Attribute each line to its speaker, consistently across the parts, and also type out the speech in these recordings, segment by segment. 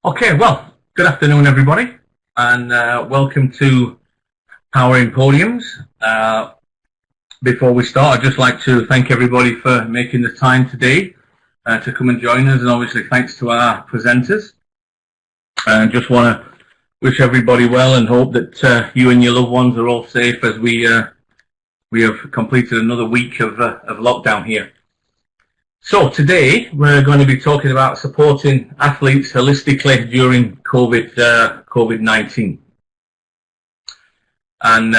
Speaker 1: Okay, well, good afternoon, everybody, and welcome to Powering Podiums. Before we start, I'd just like to thank everybody for making the time today to come and join us, and obviously thanks to our presenters. And just want to wish everybody well and hope that you and your loved ones are all safe as we have completed another week of lockdown here. So today we're going to be talking about supporting athletes holistically during COVID-19. And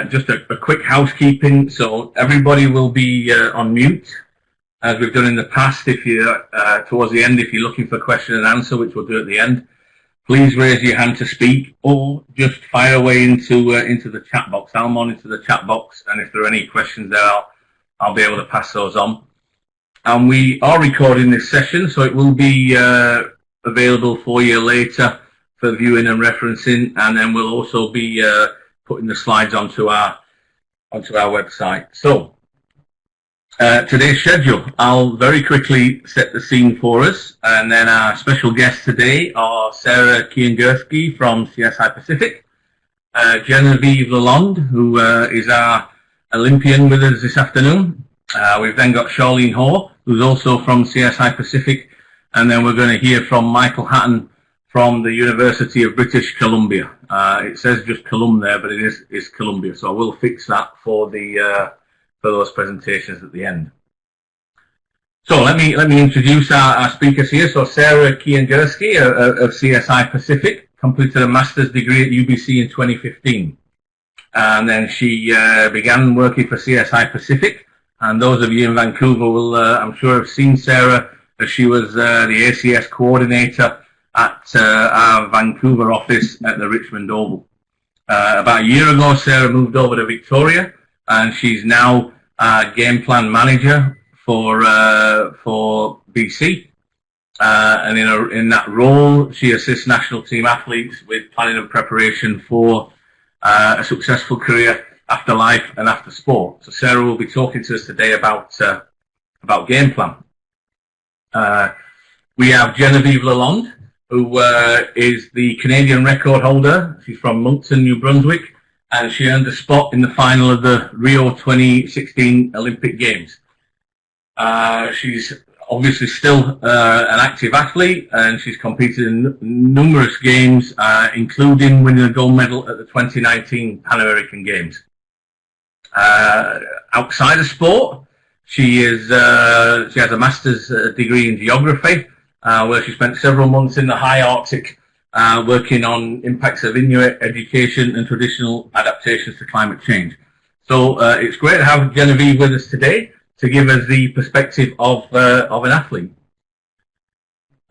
Speaker 1: just a quick housekeeping. So everybody will be on mute, as we've done in the past. If you towards the end, if you're looking for question and answer, which we'll do at the end, please raise your hand to speak, or just fire away into the chat box. I'll monitor the chat box, and if there are any questions there, I'll be able to pass those on. And we are recording this session, so it will be available for you later for viewing and referencing, and then we'll also be putting the slides onto our website. So today's schedule, I'll very quickly set the scene for us, and then our special guests today are Sarah Kiengersky from CSI Pacific, Geneviève Lalonde, who is our Olympian with us this afternoon. We've then got Sharleen Hoar, who's also from CSI Pacific, and then we're going to hear from Michael Hatten from the University of British Columbia. It says just Colum there, but it is Columbia, so I will fix that for those presentations at the end. So let me introduce our speakers here. So Sarah Kiengersky of CSI Pacific completed a master's degree at UBC in 2015, and then she began working for CSI Pacific. And those of you in Vancouver will, I'm sure, have seen Sarah, as she was the ACS coordinator at our Vancouver office at the Richmond Oval. About a year ago, Sarah moved over to Victoria, and she's now game plan manager for BC. And in that role, she assists national team athletes with planning and preparation for a successful career after life and after sport. So Sarah will be talking to us today about game plan. We have Geneviève Lalonde, who is the Canadian record holder. She's from Moncton, New Brunswick, and she earned a spot in the final of the Rio 2016 Olympic Games. She's obviously still an active athlete, and she's competed in numerous games, including winning a gold medal at the 2019 Pan American Games. Outside of sport, she has a master's degree in geography, where she spent several months in the high Arctic working on impacts of Inuit education and traditional adaptations to climate change. So it's great to have Geneviève with us today to give us the perspective of an athlete.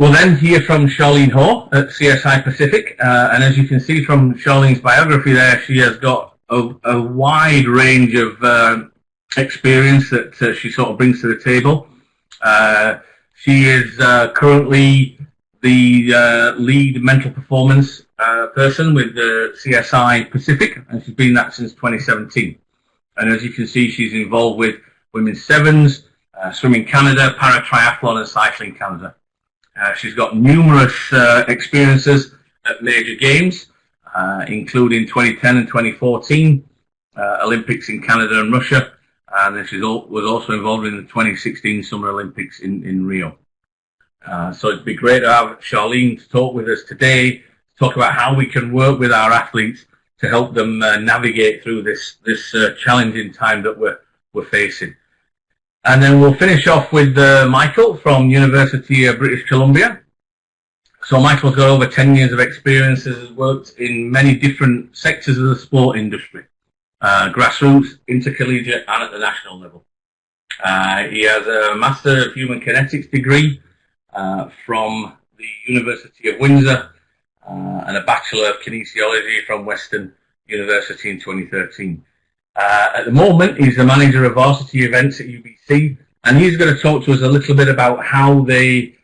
Speaker 1: We'll then hear from Sharleen Hoar at CSI Pacific, and as you can see from Charleen's biography there, she has got a wide range of experience that she sort of brings to the table. She is currently the lead mental performance person with the CSI Pacific, and she's been that since 2017. And as you can see, she's involved with Women's Sevens, Swimming Canada, Para-Triathlon, and Cycling Canada. She's got numerous experiences at major games, including 2010 and 2014 Olympics in Canada and Russia, and then she was also involved in the 2016 Summer Olympics in Rio. So it'd be great to have Sharleen to talk with us today, to talk about how we can work with our athletes to help them navigate through this challenging time that we're facing. And then we'll finish off with Michael from University of British Columbia. So Michael's got over 10 years of experience, has worked in many different sectors of the sport industry, grassroots, intercollegiate, and at the national level. He has a Master of Human Kinetics degree from the University of Windsor, and a Bachelor of Kinesiology from Western University in 2013. At the moment, he's the manager of varsity events at UBC, and he's going to talk to us a little bit about how they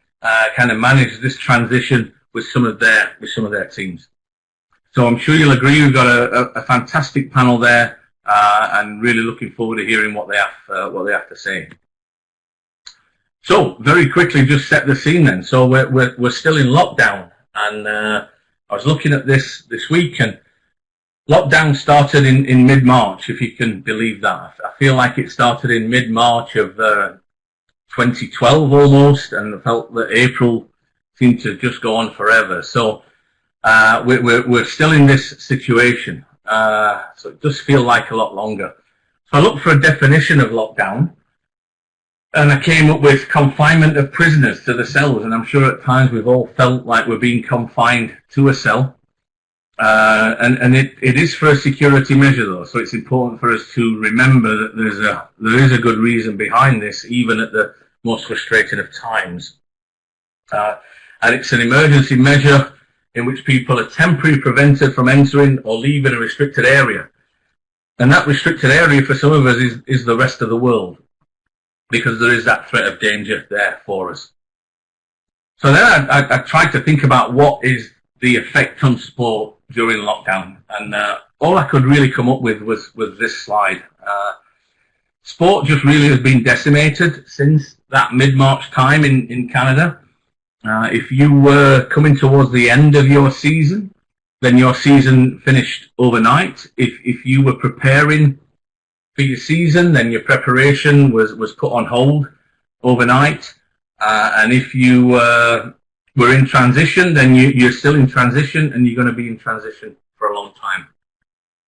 Speaker 1: kind of manage this transition with some of their teams. So I'm sure you'll agree we've got a fantastic panel there, and really looking forward to hearing what they have to say. So very quickly, just set the scene then. So we're still in lockdown, And I was looking at this week, and lockdown started in mid-March, if you can believe that. I feel like it started in mid-March of 2012 almost, and I felt that April seemed to just go on forever. So we're still in this situation. So it does feel like a lot longer. So I looked for a definition of lockdown, and I came up with confinement of prisoners to the cells. And I'm sure at times we've all felt like we're being confined to a cell. And it is for a security measure, though. So it's important for us to remember that there is a good reason behind this, even at the most frustrating of times. And it's an emergency measure in which people are temporarily prevented from entering or leaving a restricted area. And that restricted area for some of us is the rest of the world, because there is that threat of danger there for us. So then I tried to think about what is the effect on sport during lockdown. And all I could really come up with was this slide. Sport just really has been decimated since that mid-March time in Canada. If you were coming towards the end of your season, then your season finished overnight. If you were preparing for your season, then your preparation was put on hold overnight. And if you were in transition, then you're still in transition, and you're going to be in transition for a long time.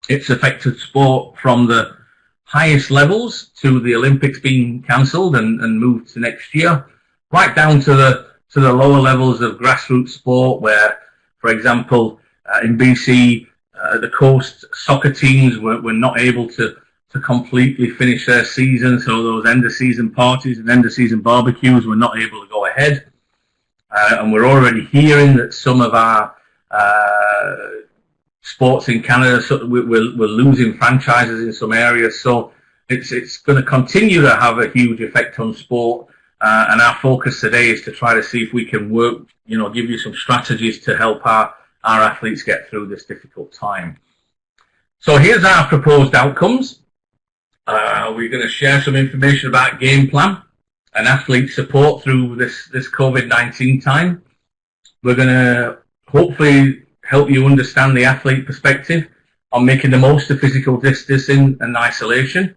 Speaker 1: It's affected sport from the highest levels to the Olympics being cancelled and moved to next year, right down to the lower levels of grassroots sport, where, for example, in BC, the coast soccer teams were not able to completely finish their season, so those end-of-season parties and end-of-season barbecues were not able to go ahead. And we're already hearing that some of our sports in Canada, we're losing franchises in some areas, so it's going to continue to have a huge effect on sport. And our focus today is to try to see if we can work, give you some strategies to help our athletes get through this difficult time. So here's our proposed outcomes. We're going to share some information about game plan and athlete support through this COVID-19 time. We're going to hopefully help you understand the athlete perspective on making the most of physical distancing and isolation.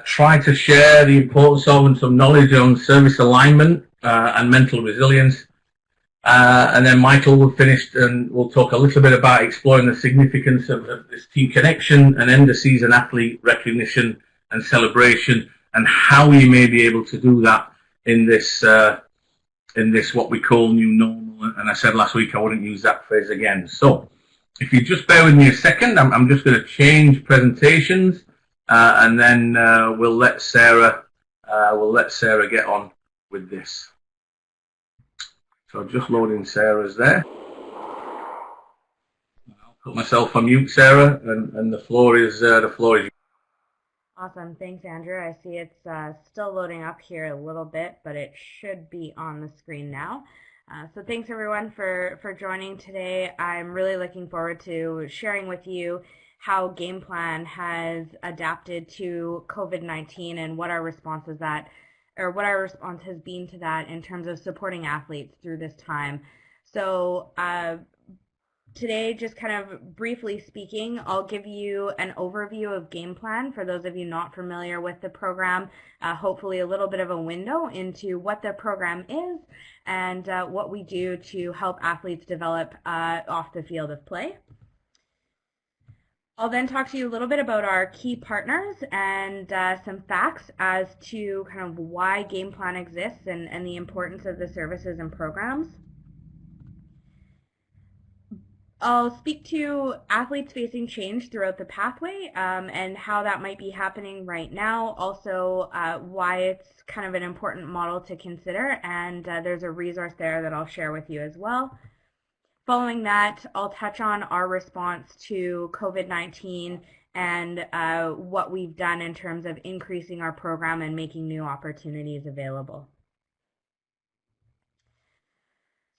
Speaker 1: Try to share the importance of and some knowledge on service alignment and mental resilience. And then Michael will finish and we'll talk a little bit about exploring the significance of this team connection and end-of-season athlete recognition and celebration, and how we may be able to do that in this what we call new normal. And I said last week I wouldn't use that phrase again. So if you just bear with me a second, I'm just going to change presentations, and then we'll let Sarah get on with this. So just loading Sarah's there. I'll put myself on mute, Sarah, and the floor is yours.
Speaker 2: Awesome. Thanks, Andrew. I see it's still loading up here a little bit, but it should be on the screen now. So thanks, everyone, for joining today. I'm really looking forward to sharing with you how Game Plan has adapted to COVID-19 and what our response is what our response has been to that in terms of supporting athletes through this time. So today, just kind of briefly speaking, I'll give you an overview of Game Plan for those of you not familiar with the program, hopefully a little bit of a window into what the program is and what we do to help athletes develop off the field of play. I'll then talk to you a little bit about our key partners and some facts as to kind of why Game Plan exists and the importance of the services and programs. I'll speak to athletes facing change throughout the pathway and how that might be happening right now. Also, why it's kind of an important model to consider, and there's a resource there that I'll share with you as well. Following that, I'll touch on our response to COVID-19 and what we've done in terms of increasing our program and making new opportunities available.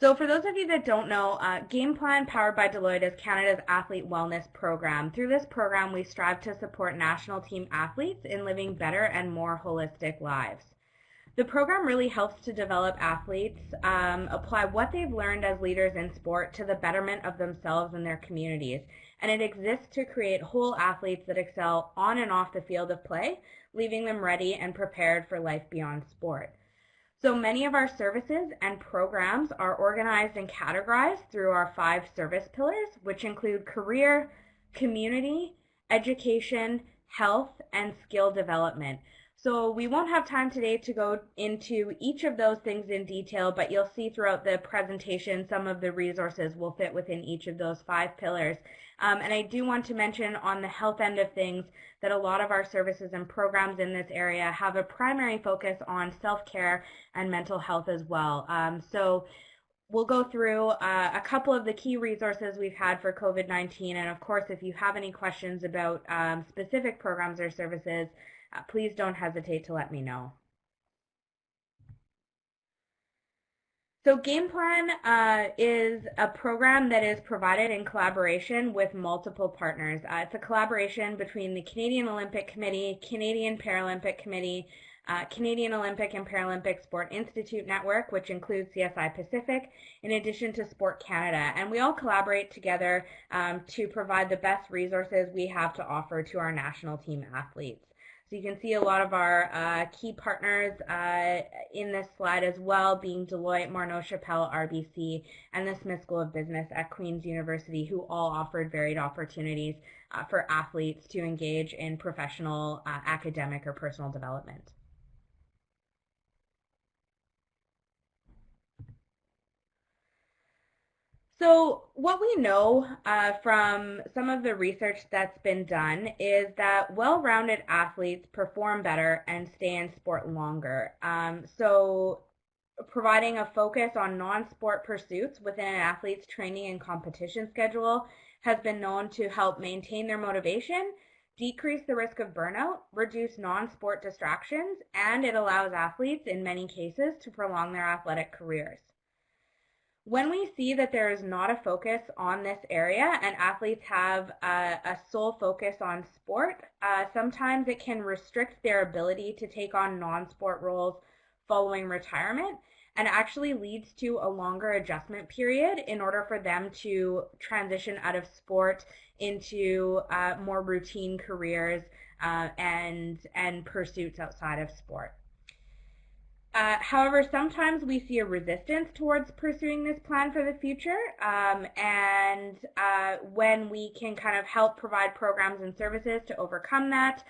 Speaker 2: So for those of you that don't know, Game Plan, powered by Deloitte, is Canada's athlete wellness program. Through this program, we strive to support national team athletes in living better and more holistic lives. The program really helps to develop athletes apply what they've learned as leaders in sport to the betterment of themselves and their communities. And it exists to create whole athletes that excel on and off the field of play, leaving them ready and prepared for life beyond sport. So many of our services and programs are organized and categorized through our 5 service pillars, which include career, community, education, health, and skill development. So we won't have time today to go into each of those things in detail, but you'll see throughout the presentation some of the resources will fit within each of those 5 pillars. And I do want to mention on the health end of things that a lot of our services and programs in this area have a primary focus on self-care and mental health as well. So we'll go through a couple of the key resources we've had for COVID-19, and of course, if you have any questions about specific programs or services, please don't hesitate to let me know. So Game Plan is a program that is provided in collaboration with multiple partners. It's a collaboration between the Canadian Olympic Committee, Canadian Paralympic Committee, Canadian Olympic and Paralympic Sport Institute Network, which includes CSI Pacific, in addition to Sport Canada. And we all collaborate together to provide the best resources we have to offer to our national team athletes. So you can see a lot of our key partners in this slide as well, being Deloitte, Morneau Shepell, RBC, and the Smith School of Business at Queen's University, who all offered varied opportunities for athletes to engage in professional, academic, or personal development. So what we know from some of the research that's been done is that well-rounded athletes perform better and stay in sport longer. So providing a focus on non-sport pursuits within an athlete's training and competition schedule has been known to help maintain their motivation, decrease the risk of burnout, reduce non-sport distractions, and it allows athletes, in many cases, to prolong their athletic careers. When we see that there is not a focus on this area and athletes have a sole focus on sport, sometimes it can restrict their ability to take on non-sport roles following retirement, and actually leads to a longer adjustment period in order for them to transition out of sport into more routine careers and pursuits outside of sport. However, sometimes we see a resistance towards pursuing this plan for the future, and when we can kind of help provide programs and services to overcome that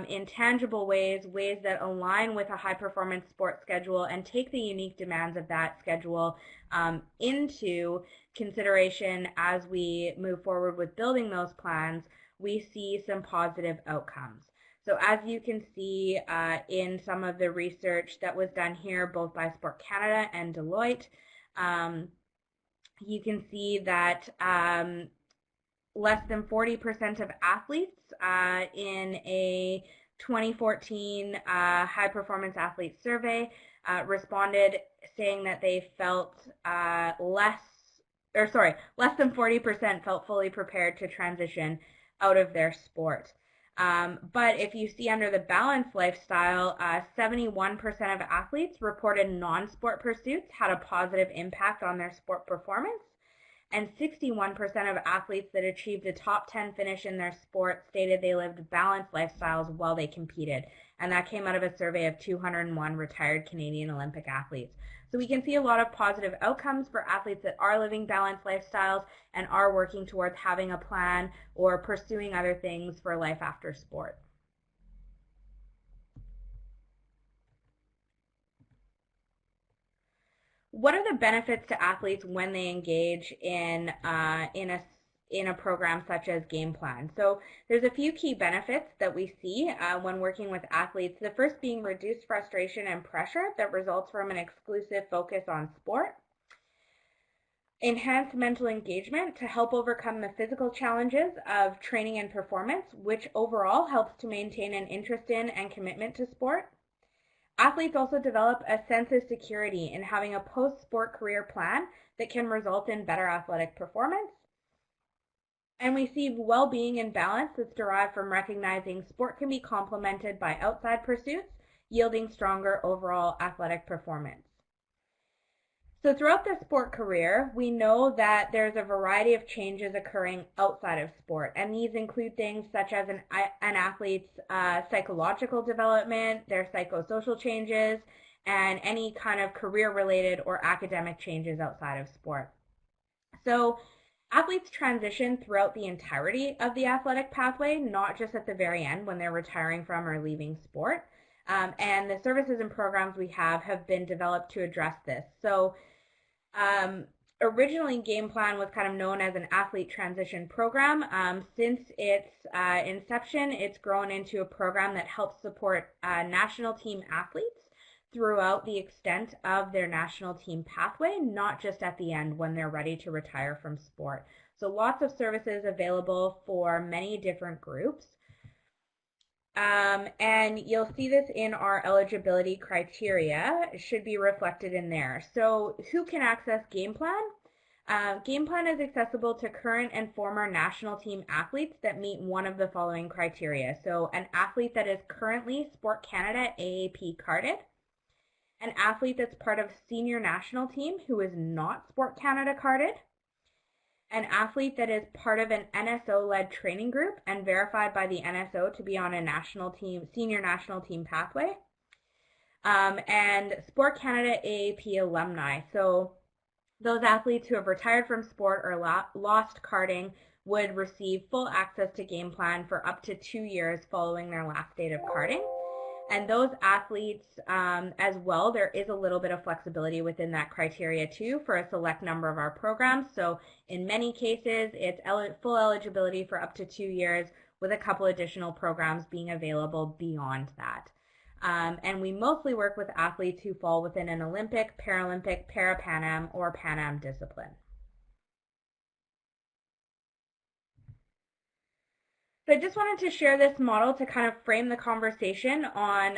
Speaker 2: in tangible ways that align with a high-performance sports schedule and take the unique demands of that schedule into consideration as we move forward with building those plans, we see some positive outcomes. So as you can see in some of the research that was done here, both by Sport Canada and Deloitte, you can see that less than 40% of athletes in a 2014 high performance athlete survey responded saying that they felt less than 40% felt fully prepared to transition out of their sport. But if you see under the balanced lifestyle, 71% of athletes reported non-sport pursuits had a positive impact on their sport performance, and 61% of athletes that achieved a top 10 finish in their sport stated they lived balanced lifestyles while they competed, and that came out of a survey of 201 retired Canadian Olympic athletes. So we can see a lot of positive outcomes for athletes that are living balanced lifestyles and are working towards having a plan or pursuing other things for life after sport. What are the benefits to athletes when they engage in a program such as Game Plan? So there's a few key benefits that we see when working with athletes. The first being reduced frustration and pressure that results from an exclusive focus on sport. Enhanced mental engagement to help overcome the physical challenges of training and performance, which overall helps to maintain an interest in and commitment to sport. Athletes also develop a sense of security in having a post-sport career plan that can result in better athletic performance. And we see well-being and balance that's derived from recognizing sport can be complemented by outside pursuits, yielding stronger overall athletic performance. So throughout the sport career, we know that there's a variety of changes occurring outside of sport, and these include things such as an athlete's psychological development, their psychosocial changes, and any kind of career-related or academic changes outside of sport. So athletes transition throughout the entirety of the athletic pathway, not just at the very end when they're retiring from or leaving sport. And the services and programs we have been developed to address this. So originally, Game Plan was kind of known as an athlete transition program. Since its inception, it's grown into a program that helps support national team athletes throughout the extent of their national team pathway, not just at the end when they're ready to retire from sport. So lots of services available for many different groups. And you'll see this in our eligibility criteria. It should be reflected in there. So who can access Game Plan? Game Plan is accessible to current and former national team athletes that meet one of the following criteria. So an athlete that is currently Sport Canada AAP carded, an athlete that's part of senior national team who is not Sport Canada carded, an athlete that is part of an NSO-led training group and verified by the NSO to be on a national team, senior national team pathway, and Sport Canada AAP alumni. So those athletes who have retired from sport or lost carding would receive full access to Game Plan for up to 2 years following their last date of carding. And those athletes as well, there is a little bit of flexibility within that criteria too for a select number of our programs. So in many cases, it's full eligibility for up to 2 years with a couple additional programs being available beyond that. And we mostly work with athletes who fall within an Olympic, Paralympic, Para-Pan Am, or Pan Am discipline. So I just wanted to share this model to kind of frame the conversation on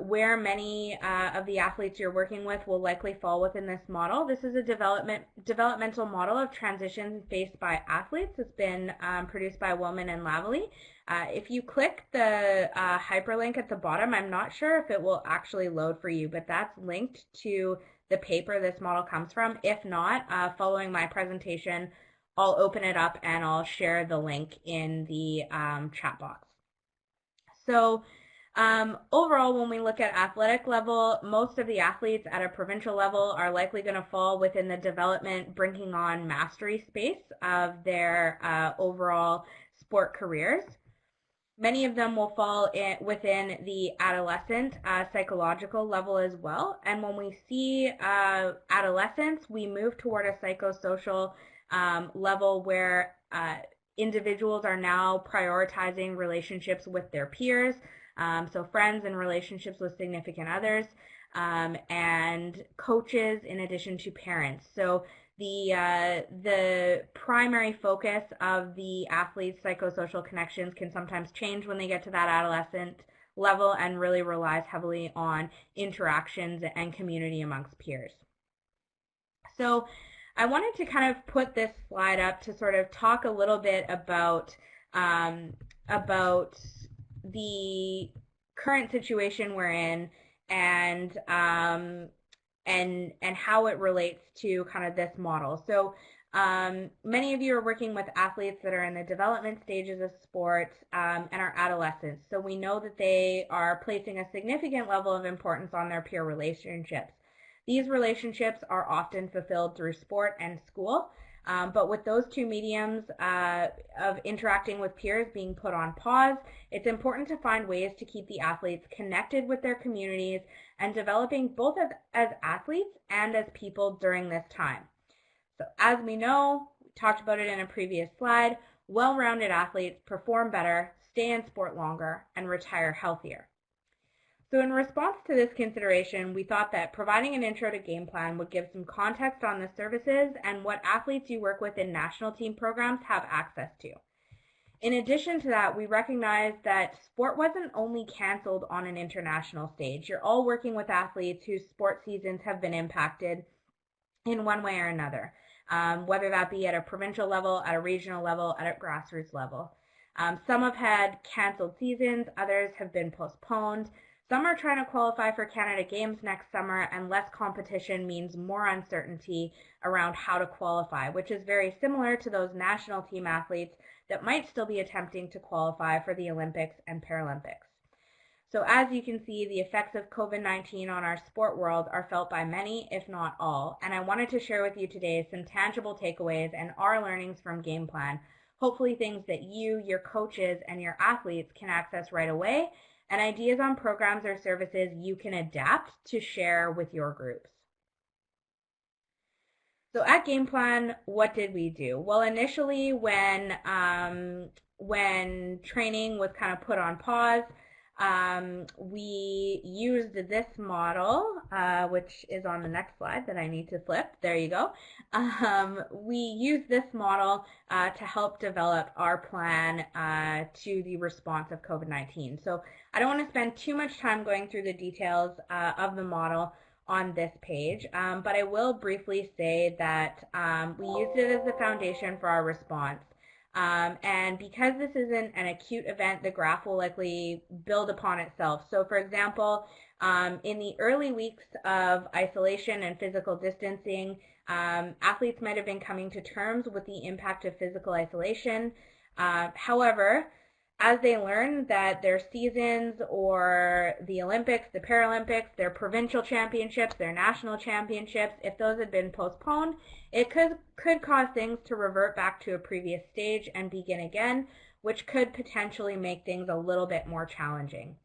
Speaker 2: where many of the athletes you're working with will likely fall within this model. This is a developmental model of transitions faced by athletes. It's been produced by Woolman and Lavallee. If you click the hyperlink at the bottom, I'm not sure if it will actually load for you, but that's linked to the paper this model comes from. If not, following my presentation, I'll open it up and I'll share the link in the chat box. So overall, when we look at athletic level, most of the athletes at a provincial level are likely going to fall within the development, bringing on mastery space of their overall sport careers. Many of them will fall within the adolescent psychological level as well. And when we see adolescence, we move toward a psychosocial level where individuals are now prioritizing relationships with their peers, so friends and relationships with significant others, and coaches in addition to parents. So the primary focus of the athlete's psychosocial connections can sometimes change when they get to that adolescent level and really relies heavily on interactions and community amongst peers. So I wanted to kind of put this slide up to sort of talk a little bit about the current situation we're in and how it relates to kind of this model. So many of you are working with athletes that are in the development stages of sport and are adolescents. So we know that they are placing a significant level of importance on their peer relationships. These relationships are often fulfilled through sport and school, but with those two mediums of interacting with peers being put on pause, it's important to find ways to keep the athletes connected with their communities and developing both as athletes and as people during this time. So as we know, we talked about it in a previous slide, well-rounded athletes perform better, stay in sport longer, and retire healthier. So in response to this consideration, we thought that providing an intro to Game Plan would give some context on the services and what athletes you work with in national team programs have access to. In addition to that, we recognized that sport wasn't only canceled on an international stage. You're all working with athletes whose sport seasons have been impacted in one way or another, whether that be at a provincial level, at a regional level, at a grassroots level. Some have had canceled seasons, others have been postponed. Some are trying to qualify for Canada Games next summer, and less competition means more uncertainty around how to qualify, which is very similar to those national team athletes that might still be attempting to qualify for the Olympics and Paralympics. So as you can see, the effects of COVID-19 on our sport world are felt by many, if not all, and I wanted to share with you today some tangible takeaways and our learnings from Game Plan, hopefully things that you, your coaches, and your athletes can access right away, and ideas on programs or services you can adapt to share with your groups. So at Game Plan, what did we do? Well, initially when training was kind of put on pause, we used this model, which is on the next slide that I need to flip. There you go. We used this model to help develop our plan to the response of COVID-19. So I don't want to spend too much time going through the details of the model on this page, but I will briefly say that we used it as the foundation for our response. And because this isn't an acute event, the graph will likely build upon itself. So for example, in the early weeks of isolation and physical distancing, athletes might have been coming to terms with the impact of physical isolation. However, as they learn that their seasons or the Olympics, the Paralympics, their provincial championships, their national championships, if those had been postponed, it could cause things to revert back to a previous stage and begin again, which could potentially make things a little bit more challenging.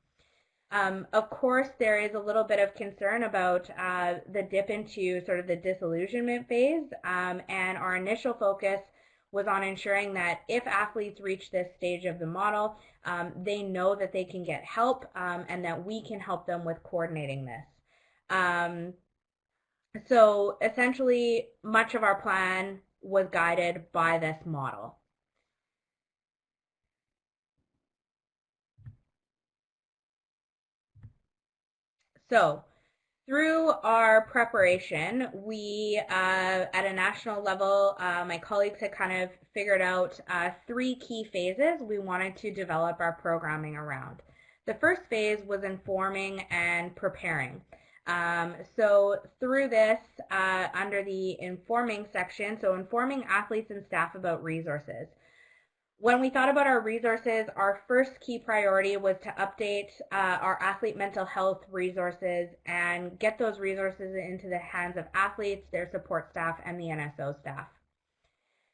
Speaker 2: Of course, there is a little bit of concern about the dip into sort of the disillusionment phase, and our initial focus was on ensuring that if athletes reach this stage of the model, they know that they can get help and that we can help them with coordinating this. So essentially, much of our plan was guided by this model. So through our preparation, we, at a national level, my colleagues had kind of figured out 3 key phases we wanted to develop our programming around. The first phase was informing and preparing. So through this, under the informing section, so informing athletes and staff about resources. When we thought about our resources, our first key priority was to update our athlete mental health resources and get those resources into the hands of athletes, their support staff, and the NSO staff.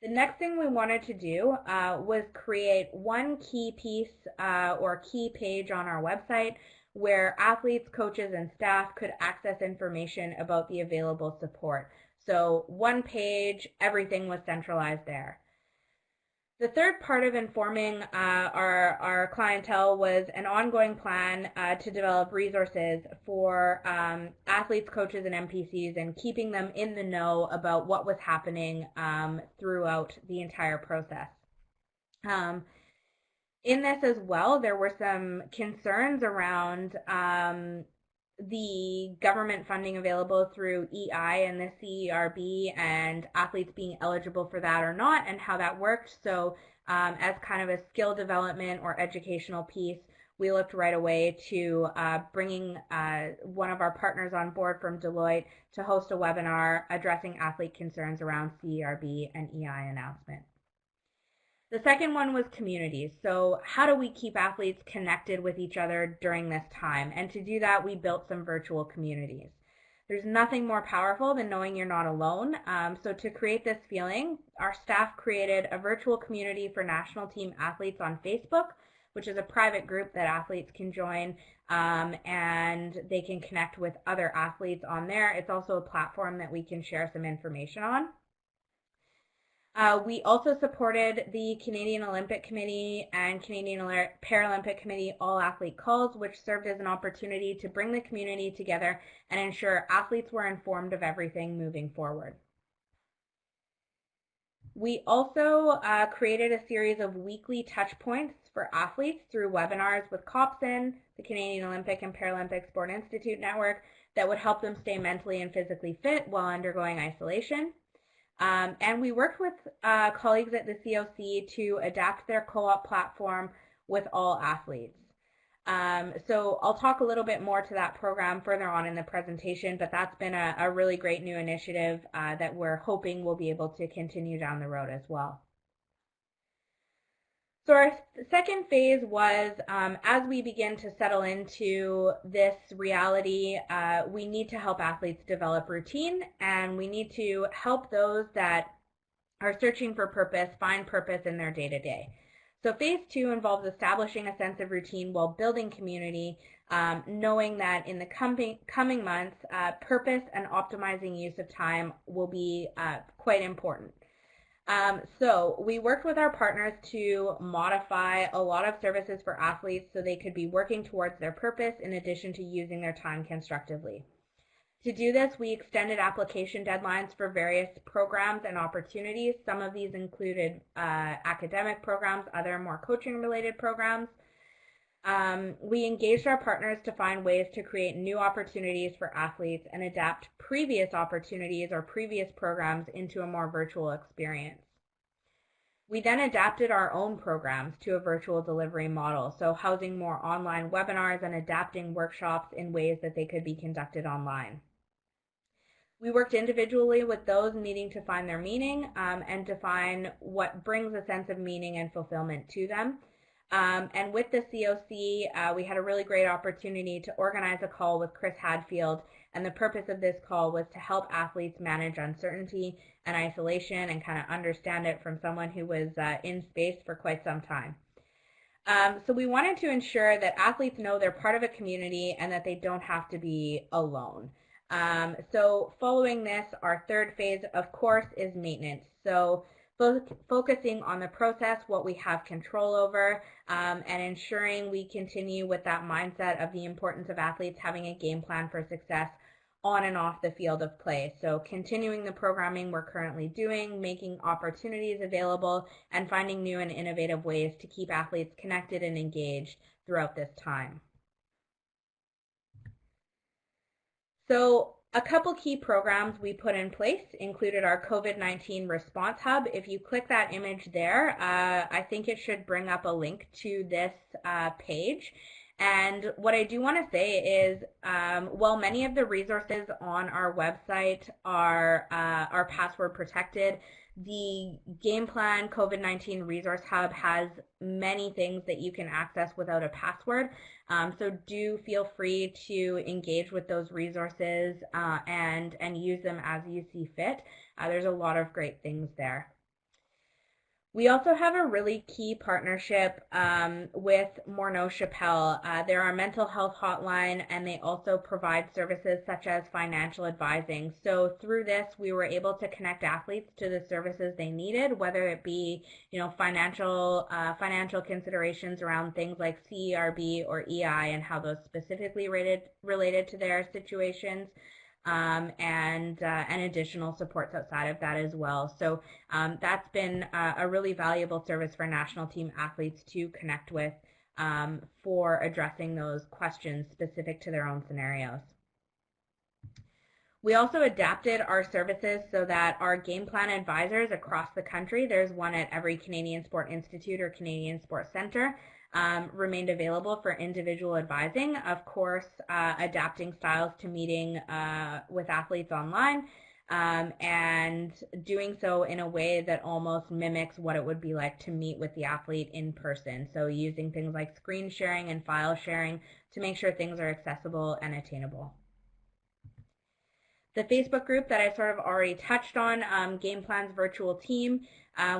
Speaker 2: The next thing we wanted to do was create one key piece or key page on our website where athletes, coaches, and staff could access information about the available support. So one page, everything was centralized there. The third part of informing our clientele was an ongoing plan to develop resources for athletes, coaches, and NPCs, and keeping them in the know about what was happening throughout the entire process. In this as well, there were some concerns around the government funding available through EI and the CERB and athletes being eligible for that or not and how that worked. So as kind of a skill development or educational piece, we looked right away to bringing one of our partners on board from Deloitte to host a webinar addressing athlete concerns around CERB and EI announcement. The second one was communities. So how do we keep athletes connected with each other during this time? And to do that, we built some virtual communities. There's nothing more powerful than knowing you're not alone. So to create this feeling, our staff created a virtual community for national team athletes on Facebook, which is a private group that athletes can join, and they can connect with other athletes on there. It's also a platform that we can share some information on. We also supported the Canadian Olympic Committee and Canadian Paralympic Committee all-athlete calls, which served as an opportunity to bring the community together and ensure athletes were informed of everything moving forward. We also created a series of weekly touch points for athletes through webinars with COPSIN, the Canadian Olympic and Paralympic Sport Institute Network, that would help them stay mentally and physically fit while undergoing isolation. And we worked with colleagues at the COC to adapt their co-op platform with all athletes. So I'll talk a little bit more to that program further on in the presentation, but that's been a really great new initiative that we're hoping we'll be able to continue down the road as well. So our second phase was, as we begin to settle into this reality, we need to help athletes develop routine, and we need to help those that are searching for purpose find purpose in their day-to-day. So phase 2 involves establishing a sense of routine while building community, knowing that in the coming months, purpose and optimizing use of time will be quite important. So we worked with our partners to modify a lot of services for athletes so they could be working towards their purpose in addition to using their time constructively. To do this, we extended application deadlines for various programs and opportunities. Some of these included academic programs, other more coaching-related programs. We engaged our partners to find ways to create new opportunities for athletes and adapt previous opportunities or previous programs into a more virtual experience. We then adapted our own programs to a virtual delivery model, so housing more online webinars and adapting workshops in ways that they could be conducted online. We worked individually with those needing to find their meaning and define what brings a sense of meaning and fulfillment to them. And with the COC, we had a really great opportunity to organize a call with Chris Hadfield, and the purpose of this call was to help athletes manage uncertainty and isolation and kind of understand it from someone who was in space for quite some time. So we wanted to ensure that athletes know they're part of a community and that they don't have to be alone. So following this, our third phase, of course, is maintenance. So focusing on the process, what we have control over, and ensuring we continue with that mindset of the importance of athletes having a game plan for success on and off the field of play. So continuing the programming we're currently doing, making opportunities available, and finding new and innovative ways to keep athletes connected and engaged throughout this time. So a couple key programs we put in place included our COVID-19 Response Hub. If you click that image there, I think it should bring up a link to this page. And what I do want to say is, while many of the resources on our website are password protected, the Game Plan COVID-19 Resource Hub has many things that you can access without a password. So do feel free to engage with those resources and use them as you see fit. There's a lot of great things there. We also have a really key partnership with Morneau Chappelle. They're our mental health hotline, and they also provide services such as financial advising. So through this, we were able to connect athletes to the services they needed, whether it be, financial considerations around things like CERB or EI and how those specifically related to their situations. And additional supports outside of that as well. So that's been a really valuable service for national team athletes to connect with for addressing those questions specific to their own scenarios. We also adapted our services so that our game plan advisors across the country, there's one at every Canadian Sport Institute or Canadian Sport Centre, remained available for individual advising, of course, adapting styles to meeting with athletes online, and doing so in a way that almost mimics what it would be like to meet with the athlete in person. So using things like screen sharing and file sharing to make sure things are accessible and attainable. The Facebook group that I sort of already touched on, Game Plan's virtual team,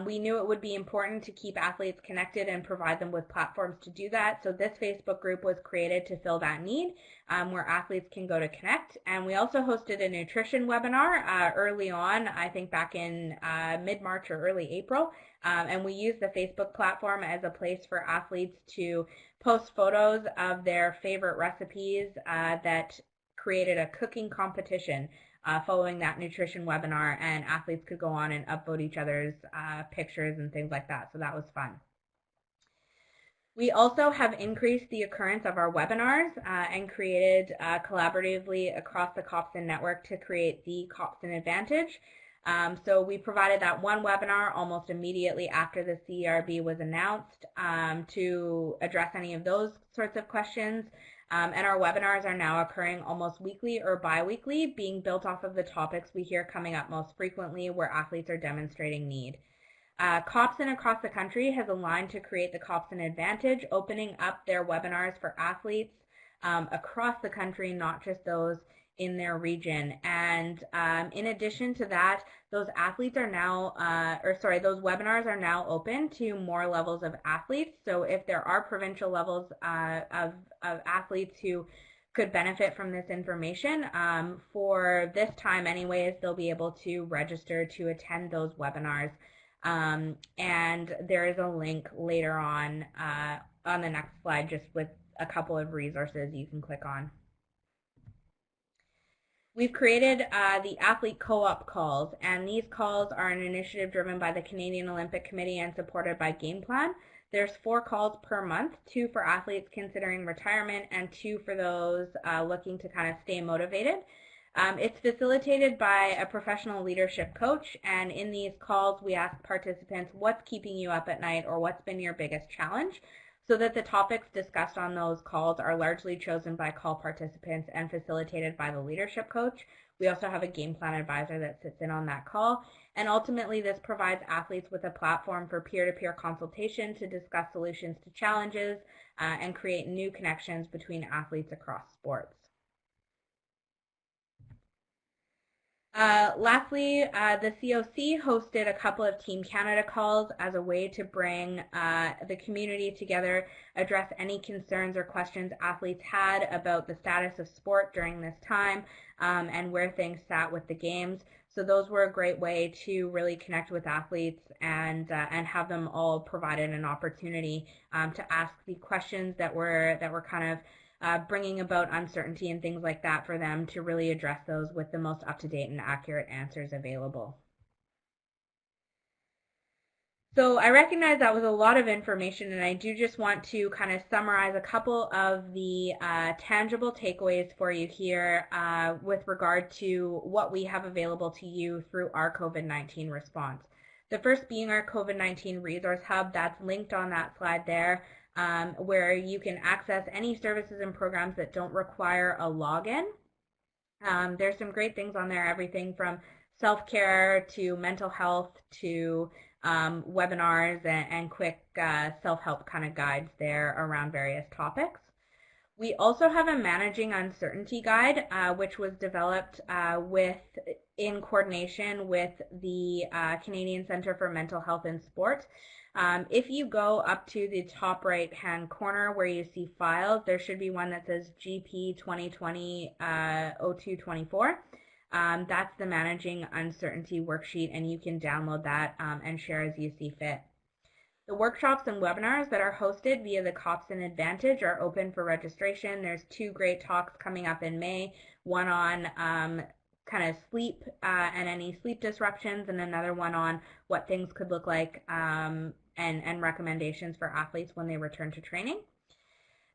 Speaker 2: we knew it would be important to keep athletes connected and provide them with platforms to do that. So this Facebook group was created to fill that need, where athletes can go to connect. And we also hosted a nutrition webinar early on, I think back in mid-March or early April. And we used the Facebook platform as a place for athletes to post photos of their favorite recipes that created a cooking competition following that nutrition webinar, and athletes could go on and upvote each other's pictures and things like that, so that was fun. We also have increased the occurrence of our webinars and created collaboratively across the Copson network to create the Copson Advantage. So we provided that one webinar almost immediately after the CERB was announced to address any of those sorts of questions. And our webinars are now occurring almost weekly or bi-weekly, being built off of the topics we hear coming up most frequently where athletes are demonstrating need. COPSN across the country has aligned to create the COPSN Advantage, opening up their webinars for athletes across the country, not just those in their region. And in addition to that, those athletes are now, those webinars are now open to more levels of athletes. So if there are provincial levels of athletes who could benefit from this information, for this time anyways, they'll be able to register to attend those webinars. And there is a link later on the next slide just with a couple of resources you can click on. We've created the athlete co-op calls, and these calls are an initiative driven by the Canadian Olympic Committee and supported by Game Plan. There's 4 calls per month, 2 for athletes considering retirement and 2 for those looking to kind of stay motivated. It's facilitated by a professional leadership coach, and in these calls we ask participants what's keeping you up at night or what's been your biggest challenge, so that the topics discussed on those calls are largely chosen by call participants and facilitated by the leadership coach. We also have a game plan advisor that sits in on that call, and ultimately this provides athletes with a platform for peer-to-peer consultation to discuss solutions to challenges and create new connections between athletes across sports. Lastly, the COC hosted a couple of Team Canada calls as a way to bring the community together, address any concerns or questions athletes had about the status of sport during this time and where things sat with the games. So those were a great way to really connect with athletes and have them all provided an opportunity to ask the questions that were kind of bringing about uncertainty and things like that for them to really address those with the most up-to-date and accurate answers available. So I recognize that was a lot of information, and I do just want to kind of summarize a couple of the tangible takeaways for you here with regard to what we have available to you through our COVID-19 response. The first being our COVID-19 resource hub that's linked on that slide there, where you can access any services and programs that don't require a login. There's some great things on there, everything from self-care to mental health to webinars and quick self-help kind of guides there around various topics. We also have a Managing Uncertainty guide, which was developed in coordination with the Canadian Centre for Mental Health in Sport. If you go up to the top right-hand corner where you see files, there should be one that says GP 2020-0224. That's the Managing Uncertainty worksheet, and you can download that and share as you see fit. The workshops and webinars that are hosted via the COPSN Advantage are open for registration. There's 2 great talks coming up in May, one on kind of sleep and any sleep disruptions, and another one on what things could look like and recommendations for athletes when they return to training.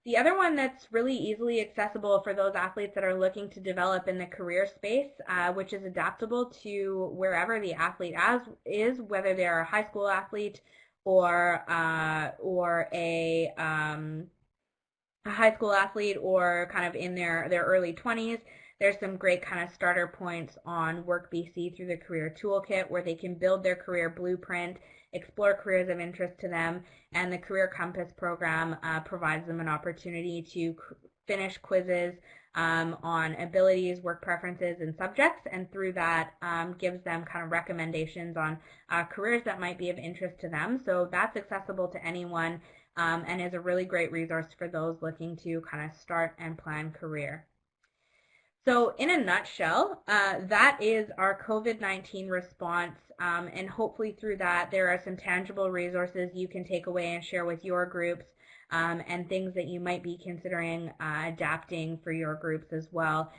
Speaker 2: The other one that's really easily accessible for those athletes that are looking to develop in the career space, which is adaptable to wherever the athlete is, whether they're a high school athlete or a high school athlete or kind of in their early 20s. There's some great kind of starter points on WorkBC through the Career Toolkit where they can build their career blueprint, explore careers of interest to them, and the Career Compass program provides them an opportunity to finish quizzes on abilities, work preferences, and subjects, and through that gives them kind of recommendations on careers that might be of interest to them. So that's accessible to anyone and is a really great resource for those looking to kind of start and plan career. So in a nutshell, that is our COVID-19 response, and hopefully through that there are some tangible resources you can take away and share with your groups and things that you might be considering adapting for your groups as well.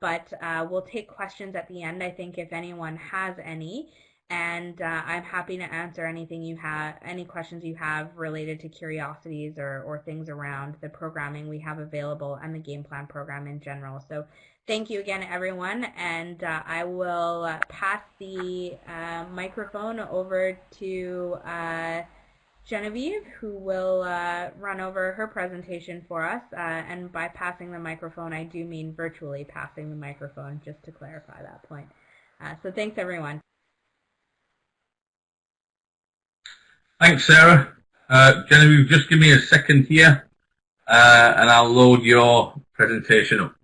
Speaker 2: But we'll take questions at the end, I think, if anyone has any. and I'm happy to answer any questions you have related to curiosities or things around the programming we have available and the game plan program in general. So thank you again, everyone, and I will pass the microphone over to Geneviève, who will run over her presentation for us. And by passing the microphone, I do mean virtually passing the microphone, just to clarify that point. So thanks, everyone.
Speaker 1: Thanks, Sarah. Geneviève, just give me a second here, and I'll load your presentation up.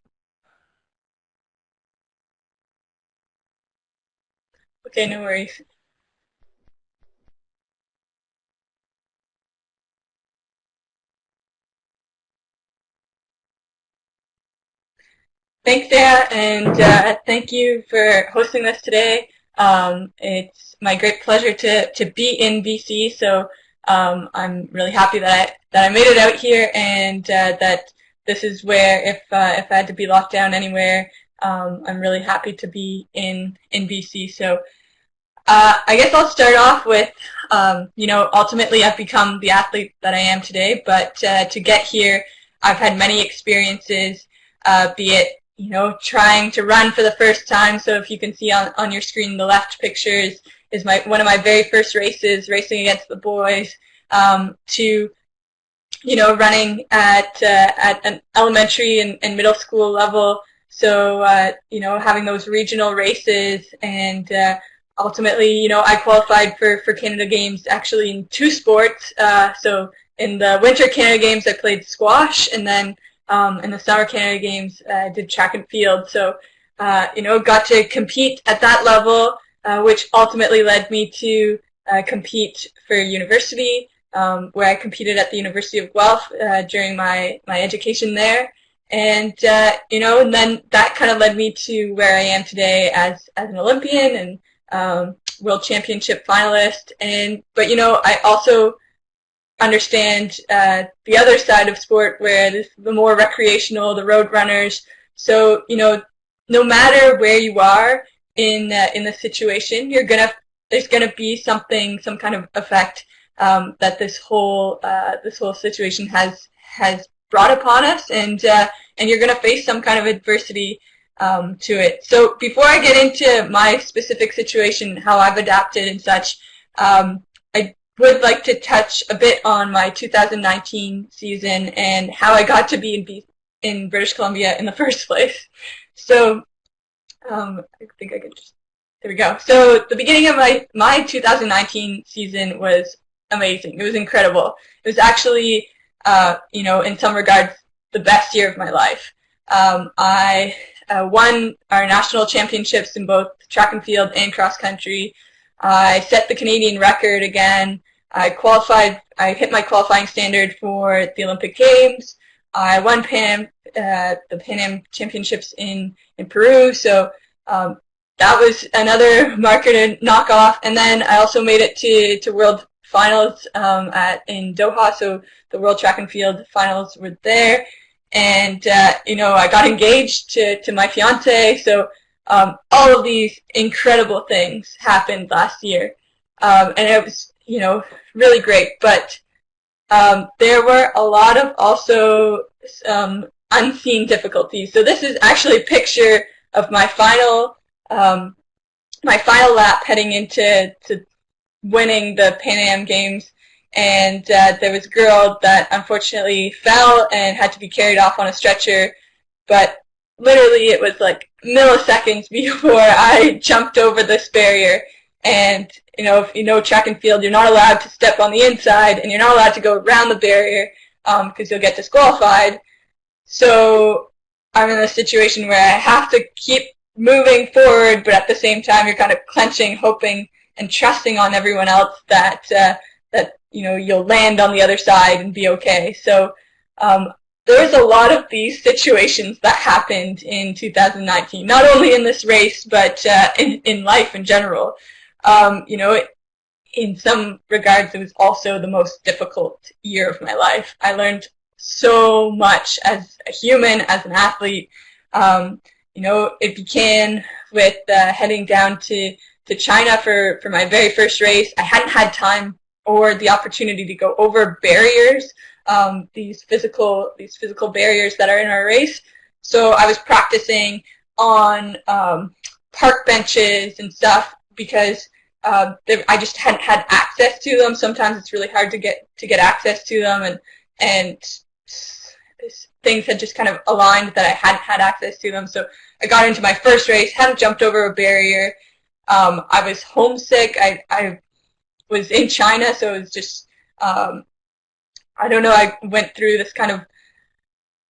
Speaker 3: Okay, no worries. Thanks, Sarah, and thank you for hosting this today. It's my great pleasure to be in BC, so I'm really happy that I made it out here, and that this is where, if I had to be locked down anywhere, I'm really happy to be in BC. So I guess I'll start off with, ultimately I've become the athlete that I am today, but to get here, I've had many experiences, be it trying to run for the first time. So if you can see on your screen, the left pictures is one of my very first races, racing against the boys, to running at an elementary and middle school level. So having those regional races, and ultimately, I qualified for Canada Games actually in 2 sports. So in the Winter Canada Games, I played squash, and then in the Summer Canada Games, I did track and field. So, got to compete at that level, which ultimately led me to compete for university, where I competed at the University of Guelph during my education there. And, and then that kind of led me to where I am today as an Olympian and World Championship finalist. But I also understand the other side of sport, where the more recreational, the road runners. So no matter where you are in the situation, there's gonna be some kind of effect that this whole situation has brought upon us, and you're gonna face some kind of adversity to it. So before I get into my specific situation, how I've adapted and such, I would like to touch a bit on my 2019 season and how I got to be in British Columbia in the first place. So I think I could just, there we go. So the beginning of my 2019 season was amazing. It was incredible. It was actually, in some regards, the best year of my life. I won our national championships in both track and field and cross country. I set the Canadian record again. I hit my qualifying standard for the Olympic Games. I won the Pan Am Championships in Peru. So that was another marker to knock off. And then I also made it to World Finals in Doha. So the World Track and Field Finals were there. And, I got engaged to my fiance. So all of these incredible things happened last year. And it was, really great. But there were a lot of also unseen difficulties. So this is actually a picture of my final lap heading into winning the Pan Am Games. And there was a girl that unfortunately fell and had to be carried off on a stretcher. But literally it was like milliseconds before I jumped over this barrier. And, if you know track and field, you're not allowed to step on the inside, and you're not allowed to go around the barrier because you'll get disqualified. So I'm in a situation where I have to keep moving forward, but at the same time you're kind of clenching, hoping, and trusting on everyone else that you'll land on the other side and be okay. So there was a lot of these situations that happened in 2019, not only in this race, but in life in general. In some regards, it was also the most difficult year of my life. I learned so much as a human, as an athlete. It began with heading down to to China for my very first race. I hadn't had time or the opportunity to go over barriers, these physical barriers that are in our race. So I was practicing on park benches and stuff because I just hadn't had access to them. Sometimes it's really hard to get access to them, and things had just kind of aligned that I hadn't had access to them. So I got into my first race, hadn't jumped over a barrier. I was homesick. I was in China, so it was just, I don't know, I went through this kind of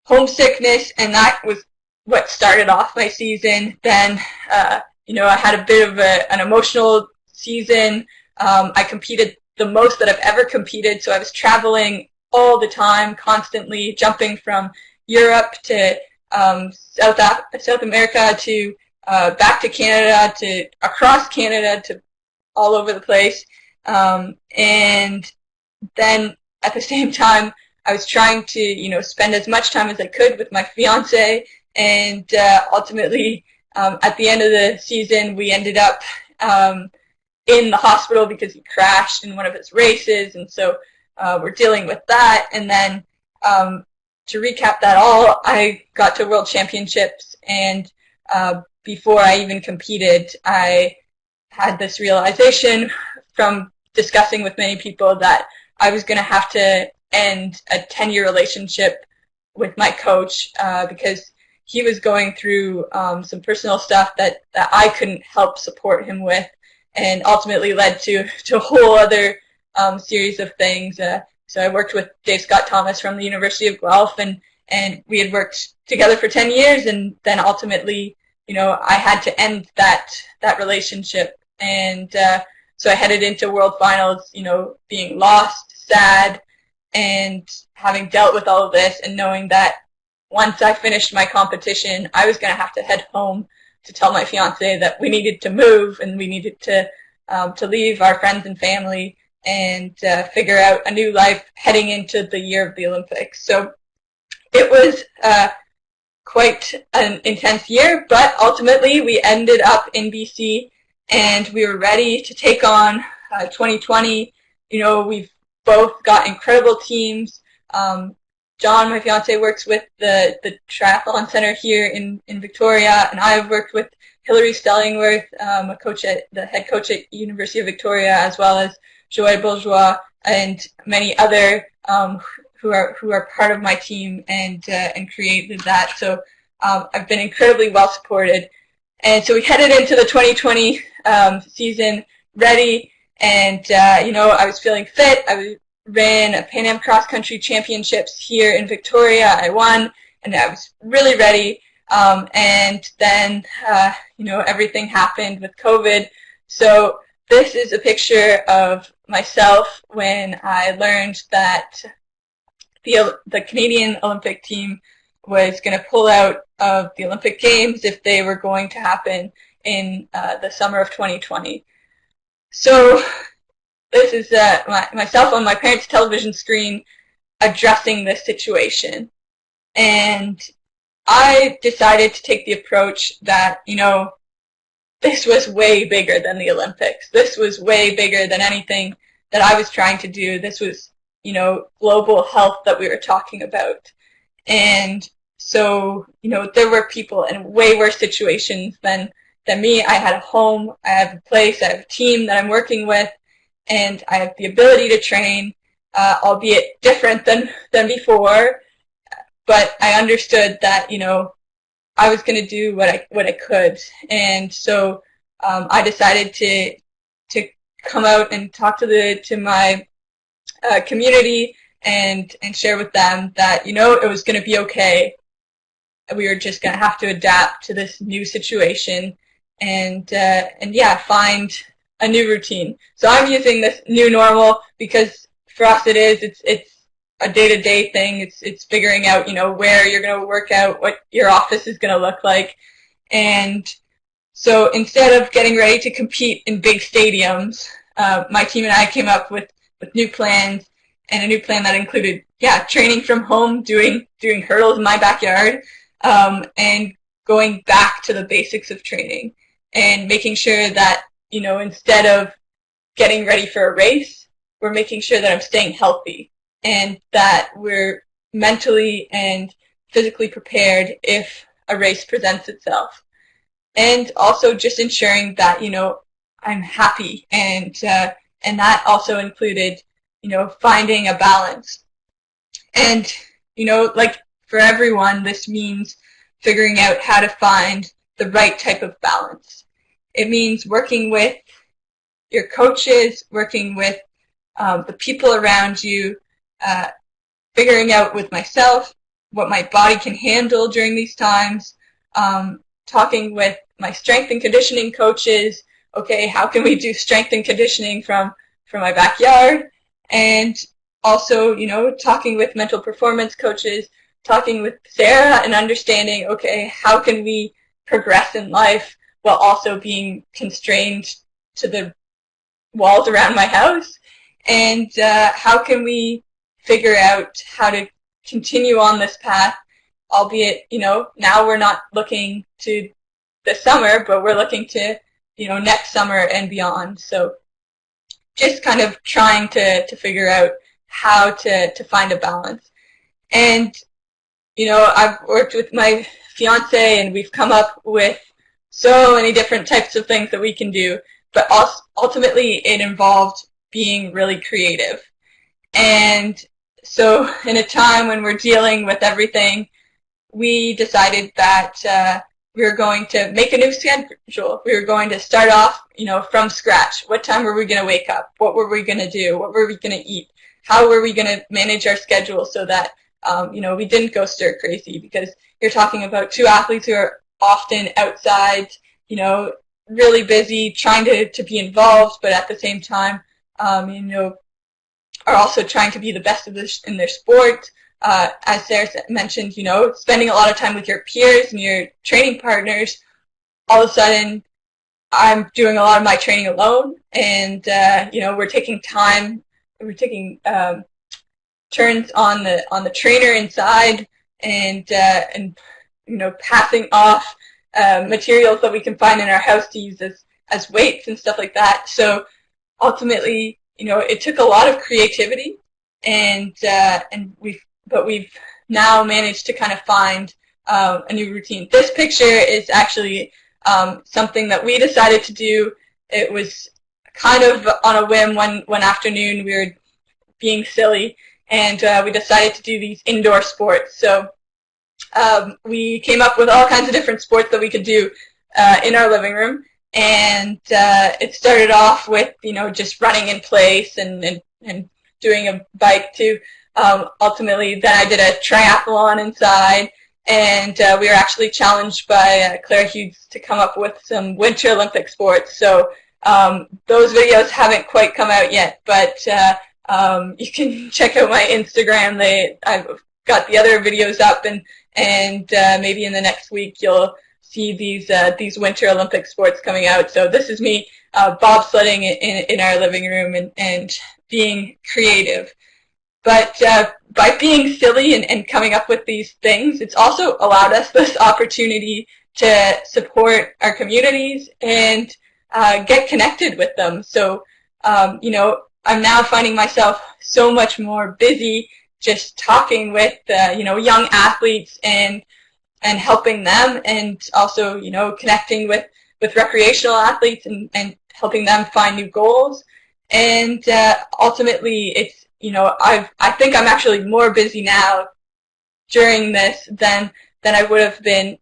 Speaker 3: homesickness, and that was what started off my season. Then, I had a bit of an emotional season. I competed the most that I've ever competed, so I was traveling all the time, constantly jumping from Europe to South America to back to Canada, to across Canada, to all over the place. And then at the same time, I was trying to, spend as much time as I could with my fiance. And ultimately, at the end of the season, we ended up in the hospital because he crashed in one of his races. And so we're dealing with that. And then to recap that all, I got to World Championships, and before I even competed, I had this realization from discussing with many people that I was going to have to end a 10-year relationship with my coach because he was going through some personal stuff that I couldn't help support him with, and ultimately led to a whole other series of things. So I worked with Dave Scott Thomas from the University of Guelph, and we had worked together for 10 years, and then ultimately, I had to end that relationship. And so I headed into World Finals, being lost, sad, and having dealt with all of this, and knowing that once I finished my competition, I was going to have to head home to tell my fiance that we needed to move, and we needed to leave our friends and family and figure out a new life heading into the year of the Olympics. So it was quite an intense year, but ultimately we ended up in BC, and we were ready to take on 2020. We've both got incredible teams. John, my fiance, works with the Triathlon Center here in Victoria, and I've worked with Hilary Stellingworth, the head coach at University of Victoria, as well as Joël Bourgeois, and many other who are part of my team and created that. So I've been incredibly well supported, and so we headed into the 2020 season ready, and I was feeling fit. I ran a Pan Am Cross Country Championships here in Victoria. I won, and I was really ready. And then everything happened with COVID. So this is a picture of myself when I learned that the Canadian Olympic team was going to pull out of the Olympic Games if they were going to happen in the summer of 2020. So this is myself on my parents' television screen addressing this situation. And I decided to take the approach that, this was way bigger than the Olympics. This was way bigger than anything that I was trying to do. This was, global health that we were talking about. And so, there were people in way worse situations than me. I had a home, I have a place, I have a team that I'm working with, and I have the ability to train, albeit different than before. But I understood that, I was going to do what I could. And so I decided to come out and talk to my community and share with them that, it was going to be okay. We were just going to have to adapt to this new situation and find a new routine. So I'm using this new normal because for us it's a day-to-day thing. It's figuring out, where you're going to work out, what your office is going to look like. And so instead of getting ready to compete in big stadiums, my team and I came up with new plans, and a new plan that included, training from home, doing hurdles in my backyard, and going back to the basics of training and making sure that, instead of getting ready for a race, we're making sure that I'm staying healthy and that we're mentally and physically prepared if a race presents itself. And also just ensuring that, I'm happy, and that also included, finding a balance. And, like for everyone, this means figuring out how to find the right type of balance. It means working with your coaches, working with the people around you, figuring out with myself what my body can handle during these times, talking with my strength and conditioning coaches. Okay, how can we do strength and conditioning from my backyard? And also, talking with mental performance coaches, talking with Sarah and understanding, okay, how can we progress in life while also being constrained to the walls around my house? And how can we figure out how to continue on this path, albeit, now we're not looking to the summer, but we're looking to, next summer and beyond. So just kind of trying to figure out how to find a balance. And, I've worked with my fiance and we've come up with so many different types of things that we can do, but also ultimately it involved being really creative. And so in a time when we're dealing with everything, we decided that we were going to make a new schedule. We were going to start off, from scratch. What time were we going to wake up? What were we going to do? What were we going to eat? How were we going to manage our schedule so that, we didn't go stir crazy? Because you're talking about two athletes who are often outside, really busy, trying to be involved, but at the same time, are also trying to be the best in their sport. As Sarah mentioned, spending a lot of time with your peers and your training partners. All of a sudden, I'm doing a lot of my training alone, and we're taking turns on the trainer inside, and passing off materials that we can find in our house to use as weights and stuff like that. So ultimately, it took a lot of creativity, and we've now managed to kind of find a new routine. This picture is actually something that we decided to do. It was kind of on a whim. One afternoon we were being silly, and we decided to do these indoor sports. So we came up with all kinds of different sports that we could do in our living room. And it started off with, just running in place and doing a bike too. Ultimately, then I did a triathlon inside, and we were actually challenged by Claire Hughes to come up with some Winter Olympic sports. So those videos haven't quite come out yet, but you can check out my Instagram. I've got the other videos up, and maybe in the next week you'll see these Winter Olympic sports coming out. So this is me bobsledding in our living room and being creative. But by being silly and coming up with these things, it's also allowed us this opportunity to support our communities and get connected with them. So, I'm now finding myself so much more busy just talking with, young athletes and helping them, and also, connecting with recreational athletes and helping them find new goals. And ultimately, it's, I think I'm actually more busy now during this than I would have been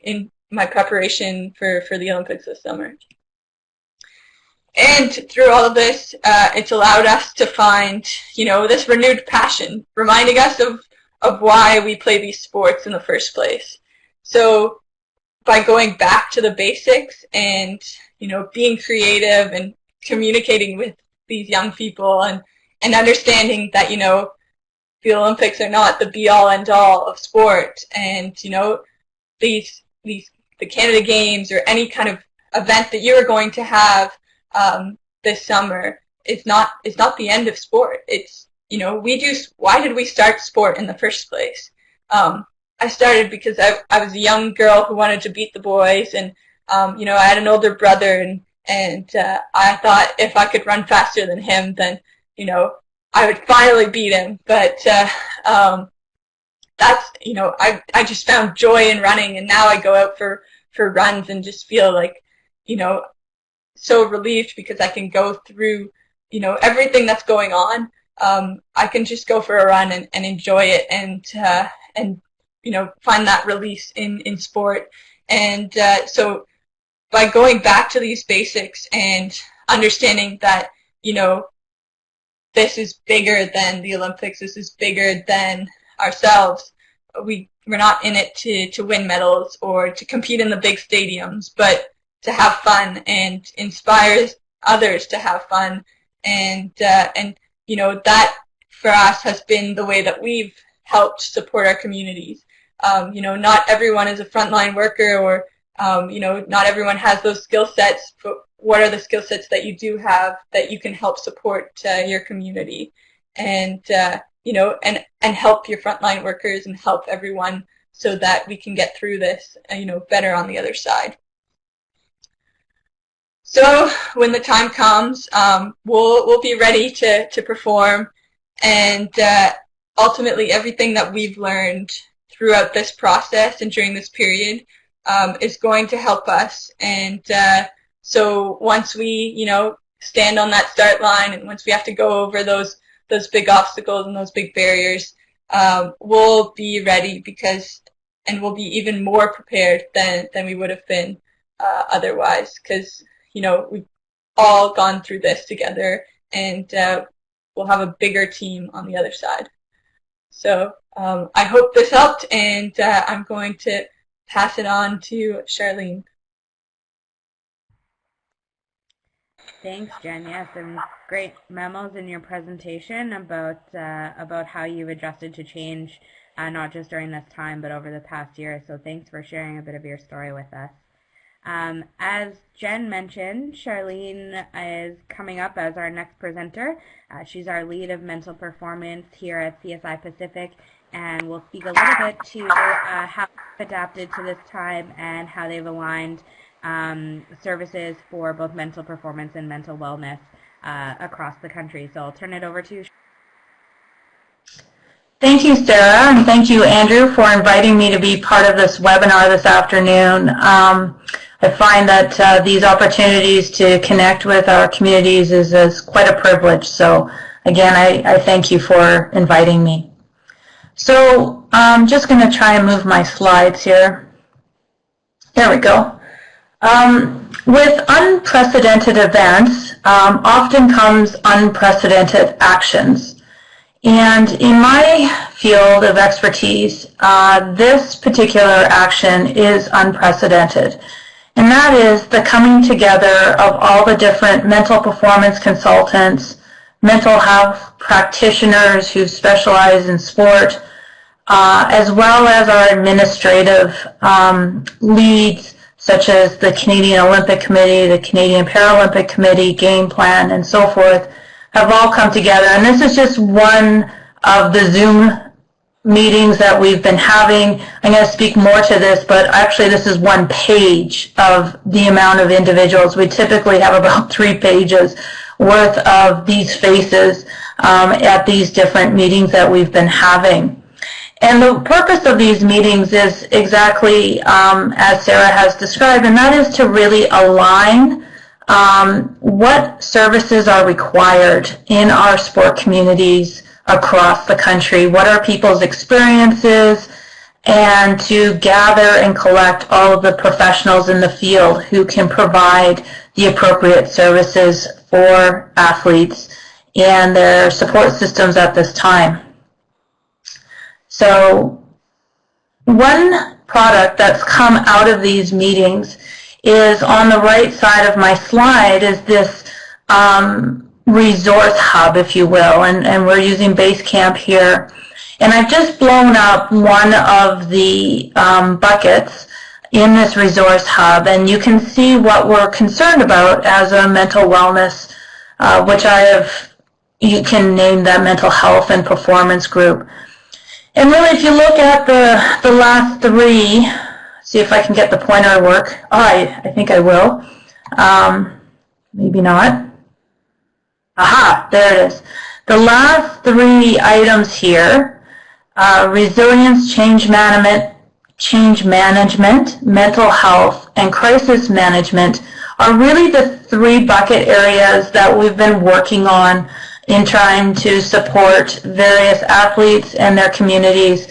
Speaker 3: in my preparation for the Olympics this summer. And through all of this, it's allowed us to find, this renewed passion, reminding us of why we play these sports in the first place. So by going back to the basics and, being creative and communicating with these young people and understanding that, the Olympics are not the be-all, end-all of sport, and, the Canada Games or any kind of event that you are going to have this summer is not the end of sport. It's, why did we start sport in the first place? I started because I was a young girl who wanted to beat the boys, and, I had an older brother, and And I thought if I could run faster than him, then, you know, I would finally beat him. But that's, you know, I just found joy in running, and now I go out for runs and just feel like, you know, so relieved because I can go through, you know, everything that's going on. I can just go for a run and enjoy it, and you know, find that release in sport. And so by going back to these basics and understanding that, you know, this is bigger than the Olympics, this is bigger than ourselves. We're not in it to win medals or to compete in the big stadiums, but to have fun and inspire others to have fun. And you know, that for us has been the way that we've helped support our communities. You know, not everyone is a frontline worker, or you know, not everyone has those skill sets, but what are the skill sets that you do have that you can help support your community, and you know, and help your frontline workers and help everyone so that we can get through this, you know, better on the other side. So when the time comes, we'll be ready to perform, and ultimately everything that we've learned throughout this process and during this period is going to help us. And so once we, you know, stand on that start line, and once we have to go over those big obstacles and those big barriers, we'll be ready, and we'll be even more prepared than we would have been otherwise, because, you know, we've all gone through this together, and we'll have a bigger team on the other side. So I hope this helped, and I'm going to pass it on to Sharleen.
Speaker 2: Thanks, Jen. Yeah, some great memos in your presentation about how you've adjusted to change, not just during this time, but over the past year. So thanks for sharing a bit of your story with us. As Jen mentioned, Sharleen is coming up as our next presenter. She's our lead of mental performance here at CSI Pacific, and we'll speak a little bit to how they've adapted to this time and how they've aligned services for both mental performance and mental wellness across the country. So I'll turn it over to you.
Speaker 4: Thank you, Sarah, and thank you, Andrew, for inviting me to be part of this webinar this afternoon. I find that these opportunities to connect with our communities is quite a privilege. So again, I thank you for inviting me. So I'm just going to try and move my slides here. There we go. With unprecedented events, often comes unprecedented actions. And in my field of expertise, this particular action is unprecedented. And that is the coming together of all the different mental performance consultants, mental health practitioners who specialize in sport, as well as our administrative leads, such as the Canadian Olympic Committee, the Canadian Paralympic Committee, Game Plan, and so forth, have all come together. And this is just one of the Zoom meetings that we've been having. I'm going to speak more to this, but actually this is one page of the amount of individuals. We typically have about 3 pages worth of these faces at these different meetings that we've been having. And the purpose of these meetings is exactly as Sarah has described, and that is to really align what services are required in our sport communities across the country, what are people's experiences, and to gather and collect all of the professionals in the field who can provide the appropriate services for athletes and their support systems at this time. So one product that's come out of these meetings is on the right side of my slide is this resource hub, if you will, and we're using Basecamp here. And I've just blown up one of the buckets in this resource hub, and you can see what we're concerned about as a mental wellness, which you can name that mental health and performance group. And really, if you look at the last 3, see if I can get the pointer to work. Oh, I think I will. Maybe not. Aha, there it is. The last three items here, resilience, change management, mental health, and crisis management, are really the three bucket areas that we've been working on in trying to support various athletes and their communities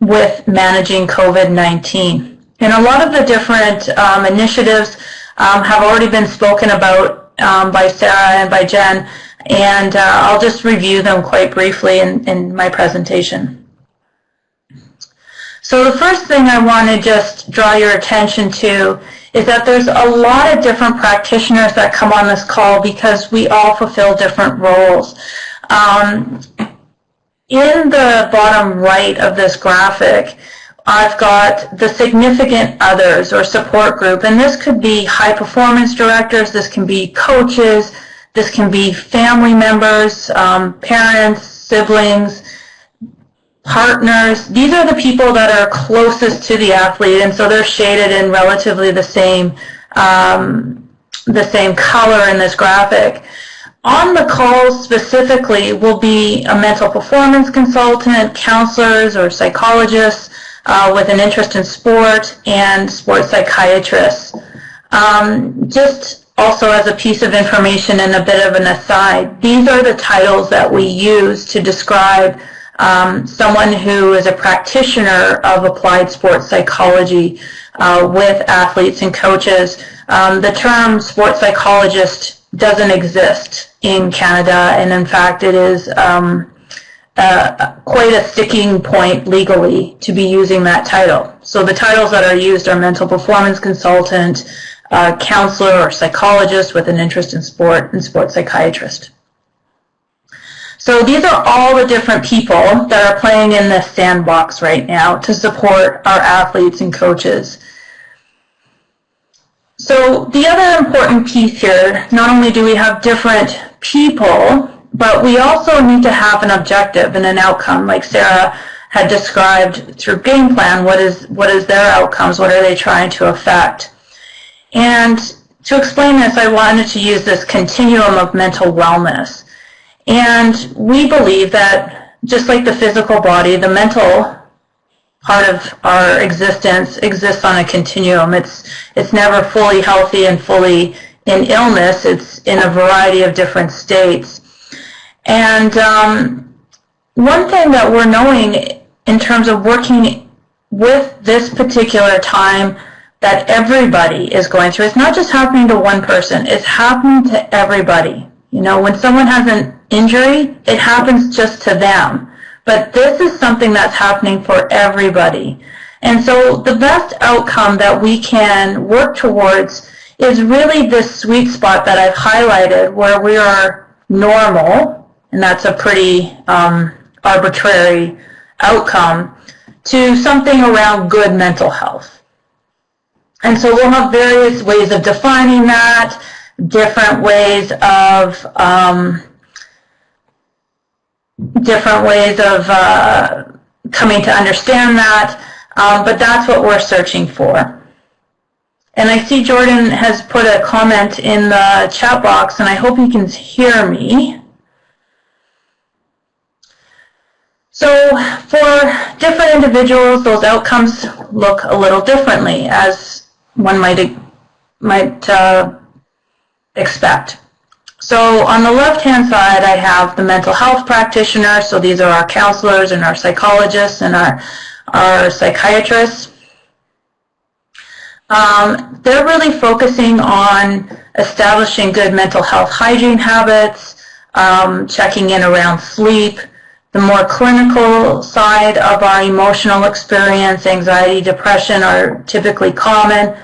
Speaker 4: with managing COVID-19. And a lot of the different initiatives have already been spoken about by Sarah and by Jen, and I'll just review them quite briefly in my presentation. So the first thing I want to just draw your attention to is that there's a lot of different practitioners that come on this call because we all fulfill different roles. In the bottom right of this graphic, I've got the significant others or support group, and this could be high performance directors, this can be coaches, this can be family members, parents, siblings, partners. These are the people that are closest to the athlete, and so they're shaded in relatively the same color in this graphic. On the calls specifically will be a mental performance consultant, counselors or psychologists with an interest in sport, and sports psychiatrists. Just also as a piece of information and a bit of an aside, these are the titles that we use to describe someone who is a practitioner of applied sports psychology with athletes and coaches. The term sports psychologist doesn't exist in Canada, and in fact it is quite a sticking point legally to be using that title. So the titles that are used are mental performance consultant, counselor or psychologist with an interest in sport, and sports psychiatrist. So these are all the different people that are playing in this sandbox right now to support our athletes and coaches. So the other important piece here, not only do we have different people, but we also need to have an objective and an outcome, like Sarah had described through game plan. What is their outcomes? What are they trying to affect? And to explain this, I wanted to use this continuum of mental wellness. And we believe that just like the physical body, the mental part of our existence exists on a continuum. It's never fully healthy and fully in illness. It's in a variety of different states. And one thing that we're knowing in terms of working with this particular time that everybody is going through, it's not just happening to one person, it's happening to everybody. You know, when someone has an injury, it happens just to them. But this is something that's happening for everybody. And so the best outcome that we can work towards is really this sweet spot that I've highlighted where we are normal, and that's a pretty arbitrary outcome, to something around good mental health. And so we'll have various ways of defining that, different ways of coming to understand that, but that's what we're searching for. And I see Jordan has put a comment in the chat box, and I hope you can hear me. So for different individuals, those outcomes look a little differently, as one might expect. So on the left-hand side, I have the mental health practitioner. So these are our counselors and our psychologists and our psychiatrists. They're really focusing on establishing good mental health hygiene habits, checking in around sleep. The more clinical side of our emotional experience, anxiety, depression are typically common.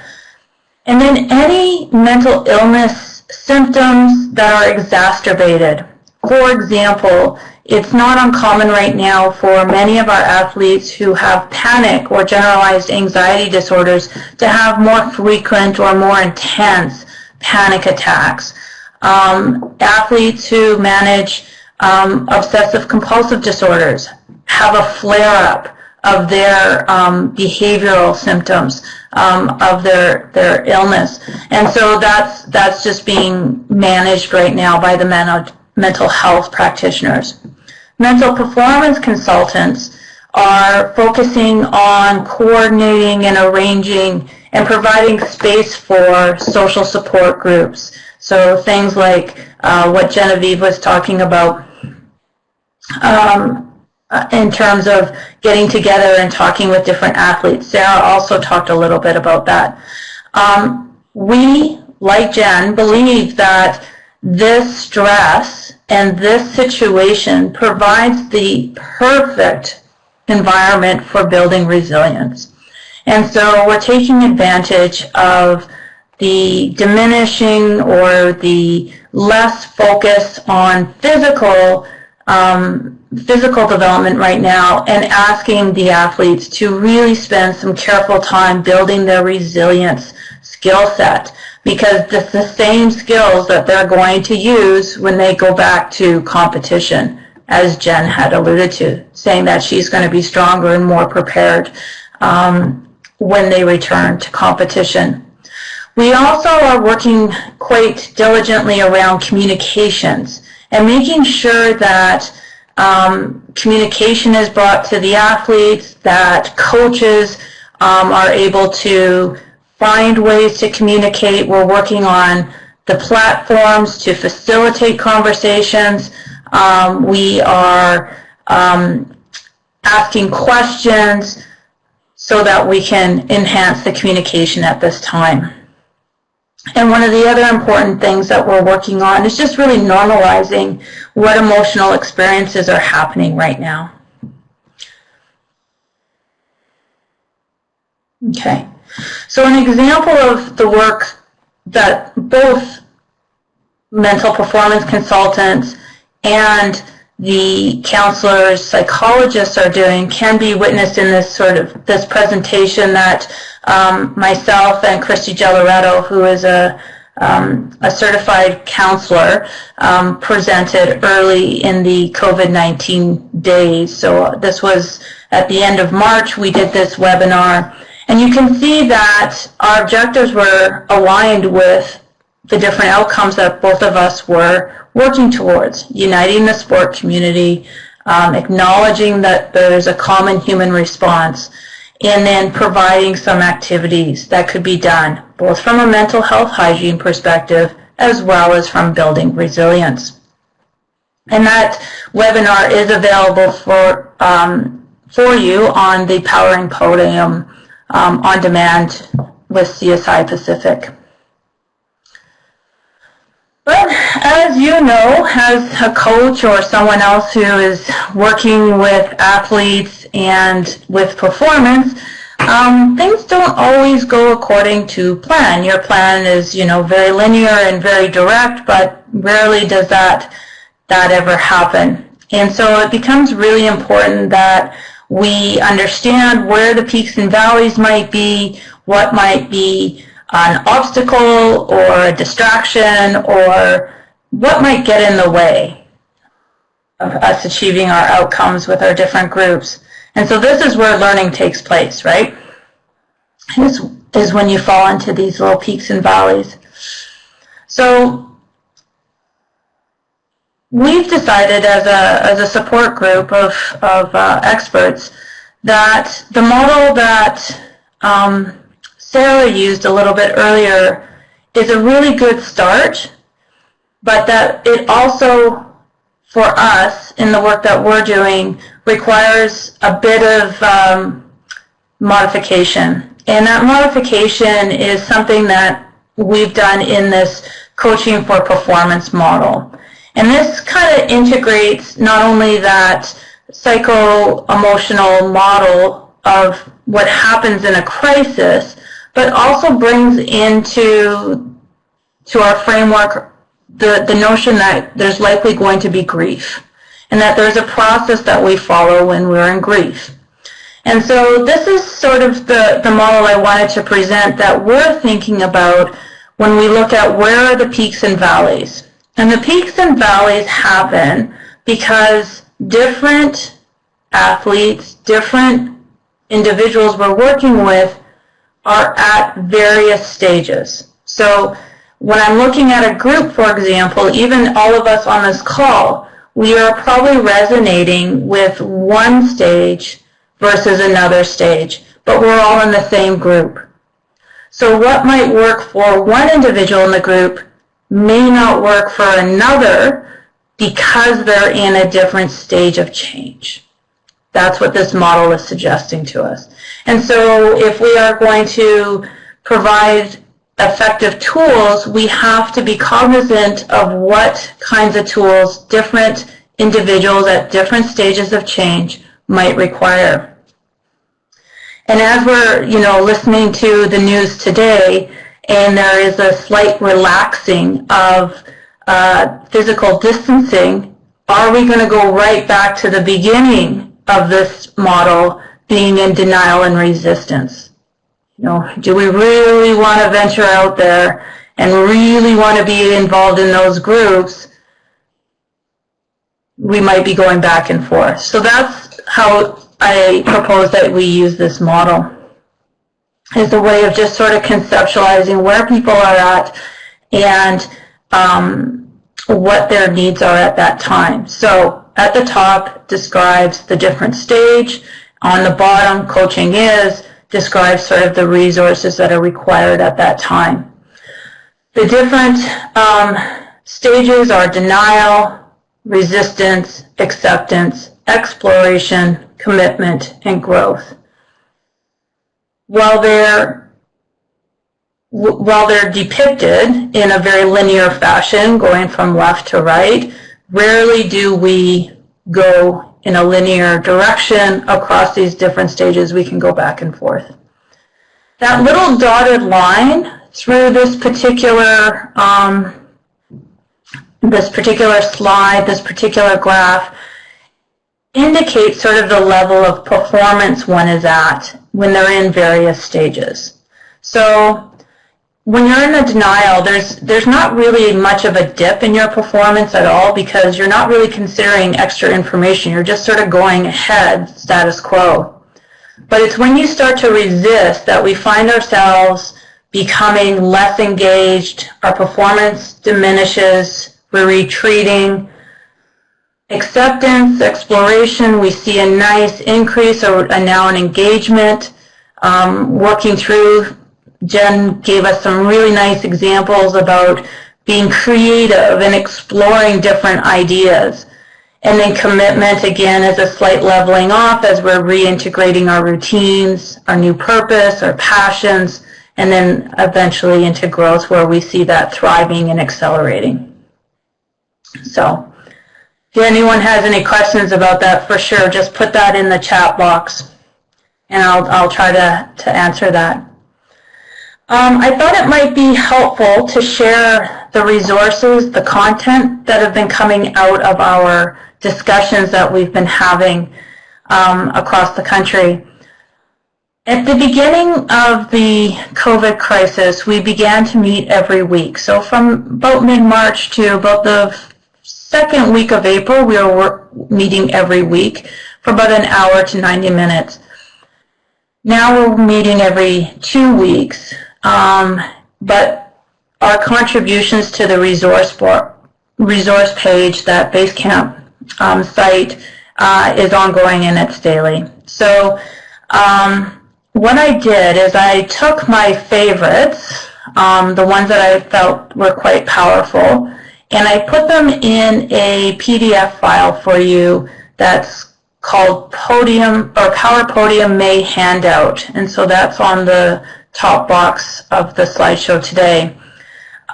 Speaker 4: And then any mental illness symptoms that are exacerbated. For example, it's not uncommon right now for many of our athletes who have panic or generalized anxiety disorders to have more frequent or more intense panic attacks. Athletes who manage obsessive compulsive disorders have a flare-up of their behavioral symptoms, of their illness. And so that's just being managed right now by the mental health practitioners. Mental performance consultants are focusing on coordinating and arranging and providing space for social support groups. So things like what Geneviève was talking about in terms of getting together and talking with different athletes. Sarah also talked a little bit about that. We, like Jen, believe that this stress and this situation provides the perfect environment for building resilience. And so we're taking advantage of the diminishing or the less focus on physical development right now, and asking the athletes to really spend some careful time building their resilience skill set, because it's the same skills that they're going to use when they go back to competition, as Jen had alluded to, saying that she's going to be stronger and more prepared when they return to competition. We also are working quite diligently around communications and making sure that communication is brought to the athletes, that coaches are able to find ways to communicate. We're working on the platforms to facilitate conversations. We are asking questions so that we can enhance the communication at this time. And one of the other important things that we're working on is just really normalizing what emotional experiences are happening right now. Okay, so an example of the work that both mental performance consultants and the counselors, psychologists are doing can be witnessed in this presentation that myself and Christy Gelloretto, who is a certified counselor, presented early in the COVID-19 days. So this was at the end of March. We did this webinar, and you can see that our objectives were aligned with the different outcomes that both of us were working towards: uniting the sport community, acknowledging that there's a common human response, and then providing some activities that could be done both from a mental health hygiene perspective as well as from building resilience. And that webinar is available for you on the Powering Podium on demand with CSI Pacific. But as you know, as a coach or someone else who is working with athletes and with performance, things don't always go according to plan. Your plan is, very linear and very direct, but rarely does that ever happen. And so it becomes really important that we understand where the peaks and valleys might be, what might be an obstacle or a distraction, or what might get in the way of us achieving our outcomes with our different groups. And so this is where learning takes place, right? This is when you fall into these little peaks and valleys. So we've decided as a support group of experts that the model that Sarah used a little bit earlier is a really good start, but that it also, for us, in the work that we're doing, requires a bit of modification. And that modification is something that we've done in this coaching for performance model. And this kind of integrates not only that psycho-emotional model of what happens in a crisis, but also brings into our framework the notion that there's likely going to be grief, and that there's a process that we follow when we're in grief. And so this is sort of the model I wanted to present that we're thinking about when we look at where are the peaks and valleys. And the peaks and valleys happen because different athletes, different individuals we're working with are at various stages. So when I'm looking at a group, for example, even all of us on this call, we are probably resonating with one stage versus another stage, but we're all in the same group. So what might work for one individual in the group may not work for another because they're in a different stage of change. That's what this model is suggesting to us. And so if we are going to provide effective tools, we have to be cognizant of what kinds of tools different individuals at different stages of change might require. And as we're, listening to the news today, and there is a slight relaxing of physical distancing, are we going to go right back to the beginning of this model being in denial and resistance? Do we really want to venture out there and really want to be involved in those groups? We might be going back and forth. So that's how I propose that we use this model, as a way of just sort of conceptualizing where people are at and what their needs are at that time. So at the top describes the different stage. On the bottom, coaching describes sort of the resources that are required at that time. The different stages are denial, resistance, acceptance, exploration, commitment, and growth. While they're depicted in a very linear fashion, going from left to right, rarely do we go in a linear direction across these different stages. We can go back and forth. That little dotted line through this particular slide, this particular graph, indicates sort of the level of performance one is at when they're in various stages. So when you're in a denial, there's not really much of a dip in your performance at all, because you're not really considering extra information. You're just sort of going ahead, status quo. But it's when you start to resist that we find ourselves becoming less engaged, our performance diminishes, we're retreating. Acceptance, exploration, we see a nice increase, or now an engagement, working through. Jen gave us some really nice examples about being creative and exploring different ideas. And then commitment, again, is a slight leveling off as we're reintegrating our routines, our new purpose, our passions, and then eventually into growth, where we see that thriving and accelerating. So if anyone has any questions about that, for sure, just put that in the chat box, and I'll try to answer that. I thought it might be helpful to share the resources, the content that have been coming out of our discussions that we've been having across the country. At the beginning of the COVID crisis, we began to meet every week. So from about mid-March to about the second week of April, we were meeting every week for about an hour to 90 minutes. Now we're meeting every 2 weeks. But our contributions to the resource page, that Basecamp site, is ongoing and it's daily. So what I did is I took my favorites, the ones that I felt were quite powerful, and I put them in a PDF file for you that's called Podium, or Power Podium May Handout. And so that's on the top box of the slideshow today.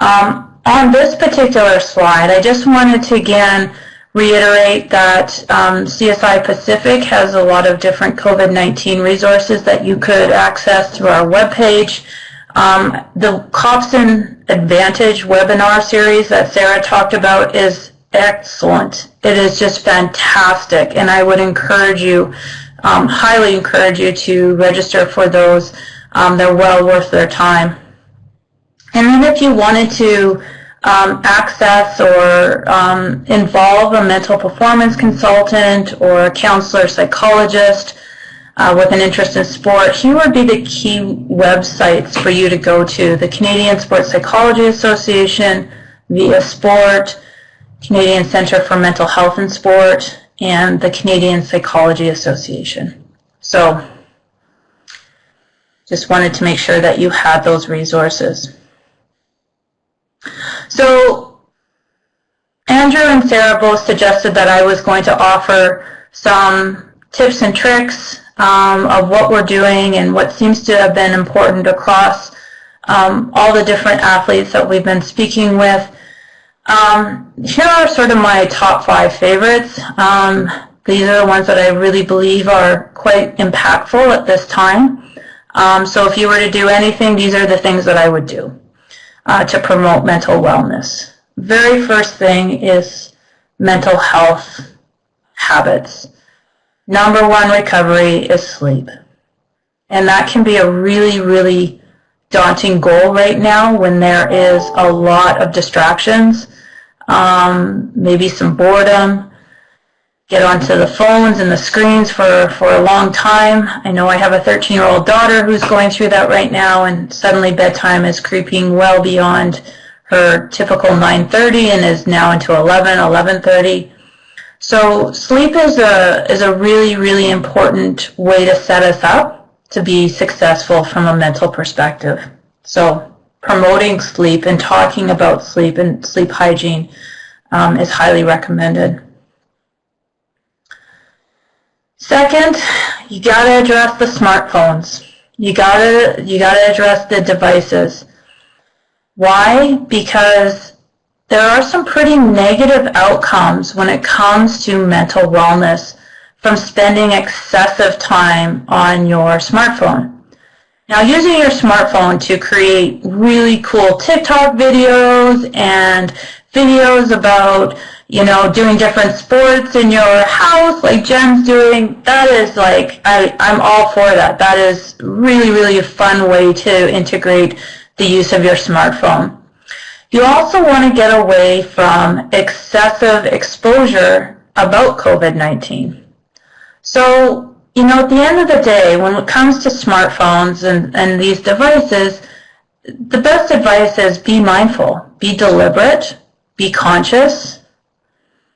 Speaker 4: On this particular slide, I just wanted to again reiterate that CSI Pacific has a lot of different COVID-19 resources that you could access through our webpage. The COPSN Advantage webinar series that Sarah talked about is excellent. It is just fantastic, and I would encourage you, highly encourage you to register for those. They're well worth their time. And then if you wanted to access or involve a mental performance consultant or a counselor psychologist, with an interest in sport, here would be the key websites for you to go to: the Canadian Sports Psychology Association, Via Sport, Canadian Centre for Mental Health and Sport, and the Canadian Psychology Association. So just wanted to make sure that you had those resources. So Andrew and Sarah both suggested that I was going to offer some tips and tricks of what we're doing and what seems to have been important across all the different athletes that we've been speaking with. Here are sort of my top 5 favorites. These are the ones that I really believe are quite impactful at this time. So if you were to do anything, these are the things that I would do to promote mental wellness. Very first thing is mental health habits. Number 1 recovery is sleep. And that can be a really, really daunting goal right now when there is a lot of distractions, maybe some boredom, get onto the phones and the screens for a long time. I know I have a 13-year-old daughter who's going through that right now, and suddenly bedtime is creeping well beyond her typical 9:30 and is now into 11:30. So sleep is a really, really important way to set us up to be successful from a mental perspective. So promoting sleep and talking about sleep and sleep hygiene is highly recommended. Second, you got to address the smartphones. You got to address the devices. Why? Because there are some pretty negative outcomes when it comes to mental wellness from spending excessive time on your smartphone. Now, using your smartphone to create really cool TikTok videos and videos about, doing different sports in your house like Jen's doing, that is like, I'm all for that. That is really, really a fun way to integrate the use of your smartphone. You also want to get away from excessive exposure about COVID-19. So, at the end of the day, when it comes to smartphones and these devices, the best advice is be mindful, be deliberate, be conscious.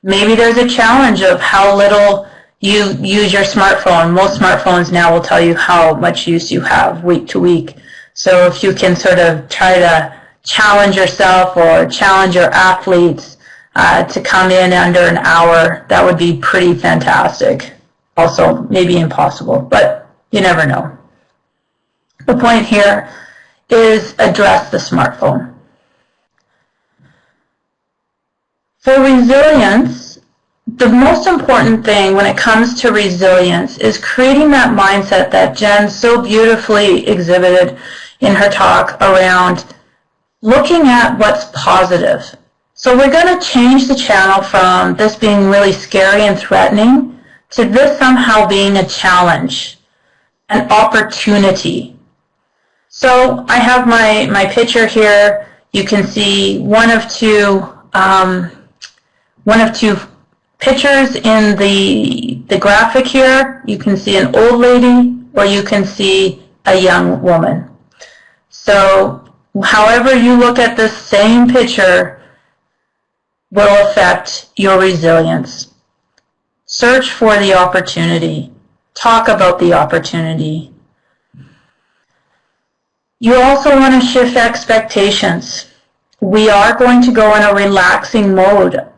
Speaker 4: Maybe there's a challenge of how little you use your smartphone. Most smartphones now will tell you how much use you have week to week. So if you can sort of try to challenge yourself or challenge your athletes to come in under an hour, that would be pretty fantastic. Also, maybe impossible, but you never know. The point here is address the smartphone. For resilience, the most important thing when it comes to resilience is creating that mindset that Jen so beautifully exhibited in her talk around looking at what's positive. So we're going to change the channel from this being really scary and threatening to this somehow being a challenge, an opportunity. So I have my picture here. You can see one of two pictures in the graphic here. You can see an old lady or you can see a young woman. So however you look at this same picture will affect your resilience. Search for the opportunity. Talk about the opportunity. You also want to shift expectations. We are going to go in a relaxing mode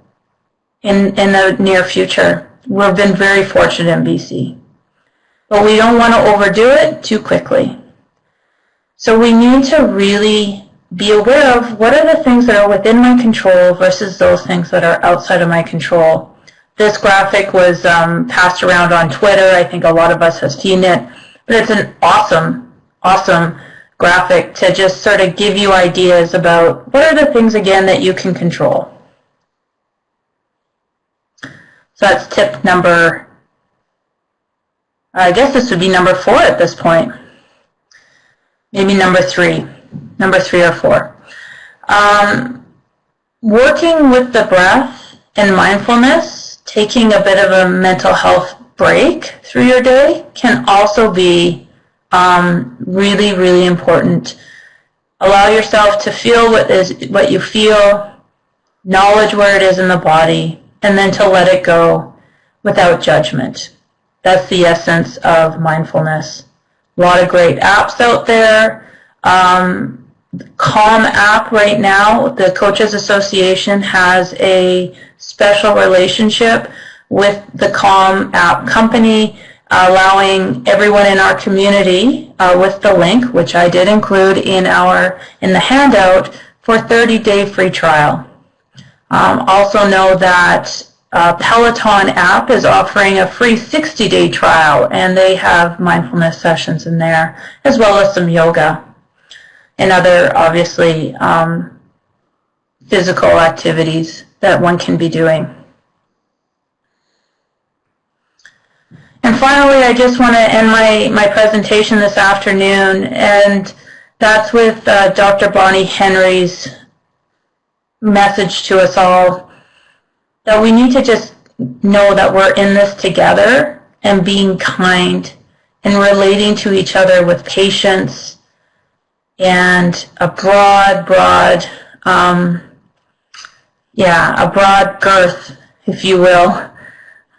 Speaker 4: in the near future. We've been very fortunate in BC. But we don't want to overdo it too quickly. So we need to really be aware of what are the things that are within my control versus those things that are outside of my control. This graphic was passed around on Twitter. I think a lot of us have seen it. But it's an awesome, awesome graphic to just sort of give you ideas about what are the things, again, that you can control. So that's tip number, I guess this would be number 4 at this point. Maybe number 3 or 4. Working with the breath and mindfulness, taking a bit of a mental health break through your day can also be really, really important. Allow yourself to feel what you feel, knowledge where it is in the body, and then to let it go without judgment. That's the essence of mindfulness. A lot of great apps out there. Calm app right now, the Coaches Association has a special relationship with the Calm app company, allowing everyone in our community with the link, which I did include in the handout, for 30-day free trial. Also know that Peloton app is offering a free 60-day trial, and they have mindfulness sessions in there, as well as some yoga and other, obviously, physical activities that one can be doing. And finally, I just want to end my presentation this afternoon, and that's with Dr. Bonnie Henry's message to us all, that we need to just know that we're in this together and being kind and relating to each other with patience and a broad girth, if you will,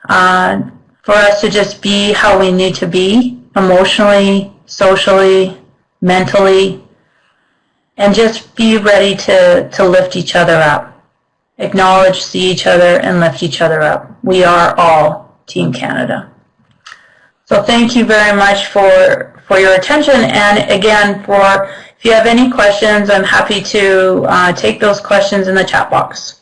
Speaker 4: for us to just be how we need to be, emotionally, socially, mentally, and just be ready to lift each other up. Acknowledge, see each other, and lift each other up. We are all Team Canada. So thank you very much for your attention, and again, if you have any questions, I'm happy to take those questions in the chat box.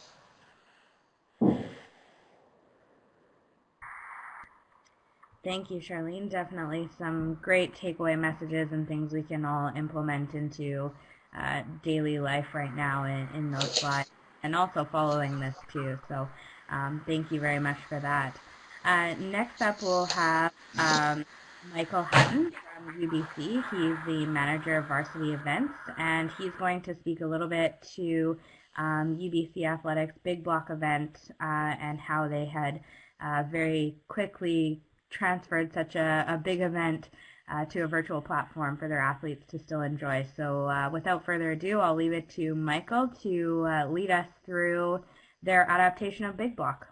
Speaker 2: Thank you, Sharleen. Definitely some great takeaway messages and things we can all implement into daily life right now in those slides, and also following this too. So thank you very much for that. Next up, we'll have Michael Hatten from UBC. He's the manager of varsity events, and he's going to speak a little bit to UBC Athletics Big Block event and how they had very quickly transferred such a big event to a virtual platform for their athletes to still enjoy. So without further ado, I'll leave it to Michael to lead us through their adaptation of Big Block.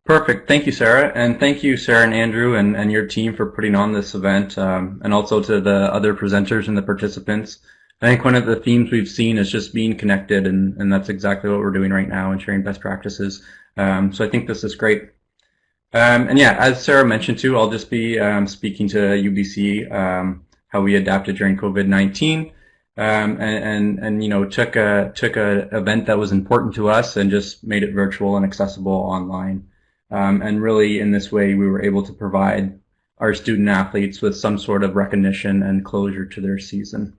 Speaker 5: Perfect. Thank you, Sarah. And thank you, Sarah and Andrew and your team for putting on this event, and also to the other presenters and the participants. I think one of the themes we've seen is just being connected, and that's exactly what we're doing right now and sharing best practices. So I think this is great. And yeah, as Sarah mentioned too, I'll just be speaking to UBC, how we adapted during COVID-19, and you know, took a event that was important to us and just made it virtual and accessible online. And really, in this way, we were able to provide our student athletes with some sort of recognition and closure to their season.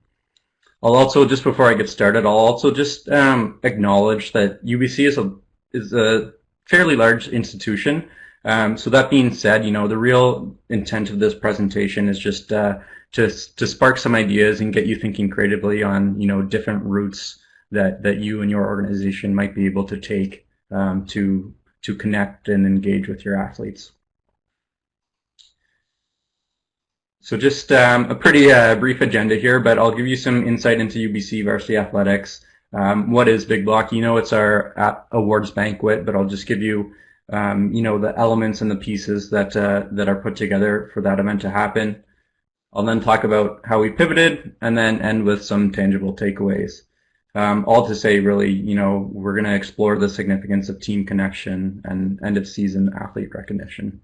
Speaker 5: I'll also, just before I get started, I'll also just acknowledge that UBC is a fairly large institution. So that being said, you know, the real intent of this presentation is just to spark some ideas and get you thinking creatively on, you know, different routes that you and your organization might be able to take to connect and engage with your athletes. So just a pretty brief agenda here, but I'll give you some insight into UBC Varsity Athletics. What is Big Block? You know, it's our awards banquet, but I'll just give you you know, the elements and the pieces that are put together for that event to happen. I'll then talk about how we pivoted, and then end with some tangible takeaways. All to say, really, you know, we're going to explore the significance of team connection and end of season athlete recognition.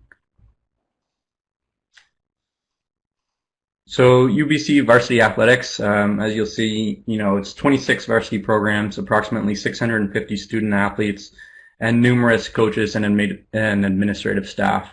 Speaker 5: So UBC Varsity Athletics, as you'll see, you know, it's 26 varsity programs, approximately 650 student athletes, and numerous coaches and administrative staff.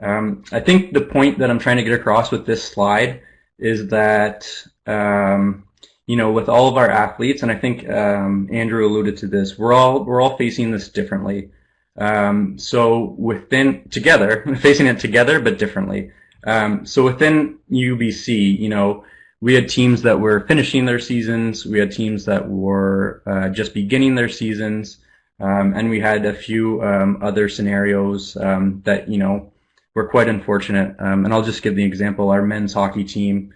Speaker 5: I think the point that I'm trying to get across with this slide is that, you know, with all of our athletes, and I think Andrew alluded to this, we're all facing this differently. So facing it together but differently. So within UBC, you know, we had teams that were finishing their seasons, we had teams that were just beginning their seasons. And we had a few other scenarios that, were quite unfortunate. And I'll just give the example. Our men's hockey team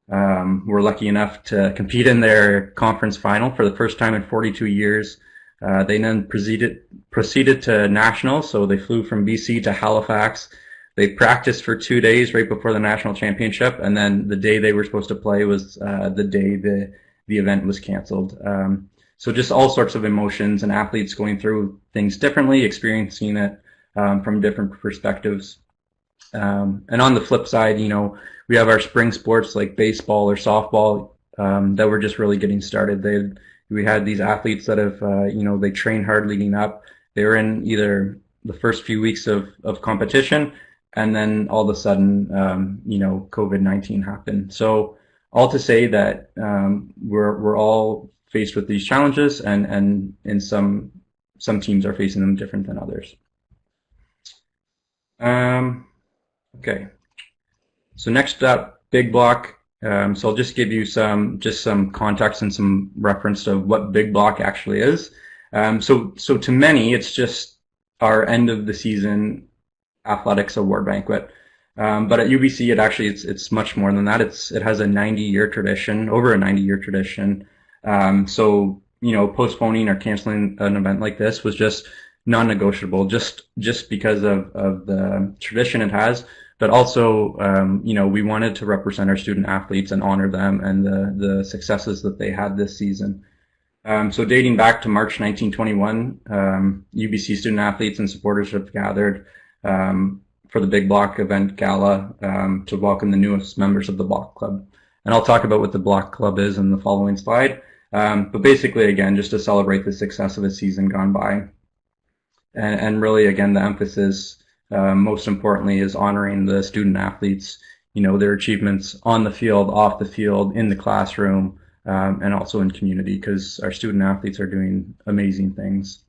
Speaker 5: were lucky enough to compete in their conference final for the first time in 42 years. They then proceeded to nationals, so they flew from BC to Halifax. They practiced for 2 days right before the national championship, and then the day they were supposed to play was the day the event was canceled. So just all sorts of emotions and athletes going through things differently, experiencing it from different perspectives. And on the flip side, we have our spring sports like baseball or softball that were just really getting started. We had these athletes that have, they trained hard leading up. They were in either the first few weeks of competition, and then all of a sudden, COVID-19 happened. So all to say that we're all faced with these challenges, and in some teams are facing them different than others. Okay. So next up, Big Block. So I'll just give you some context and some reference to what Big Block actually is. So to many, it's just our end of the season athletics award banquet. But at UBC, it's much more than that. It has a 90-year tradition, over a 90-year tradition. So postponing or canceling an event like this was just non-negotiable, just because of the tradition it has. But also, we wanted to represent our student athletes and honor them and the successes that they had this season. So dating back to March 1921, UBC student athletes and supporters have gathered for the Big Block event gala to welcome the newest members of the Block Club. And I'll talk about what the Block Club is in the following slide. But basically, again, just to celebrate the success of the season gone by. And really, again, the emphasis, most importantly, is honoring the student athletes, their achievements on the field, off the field, in the classroom, and also in community, because our student athletes are doing amazing things.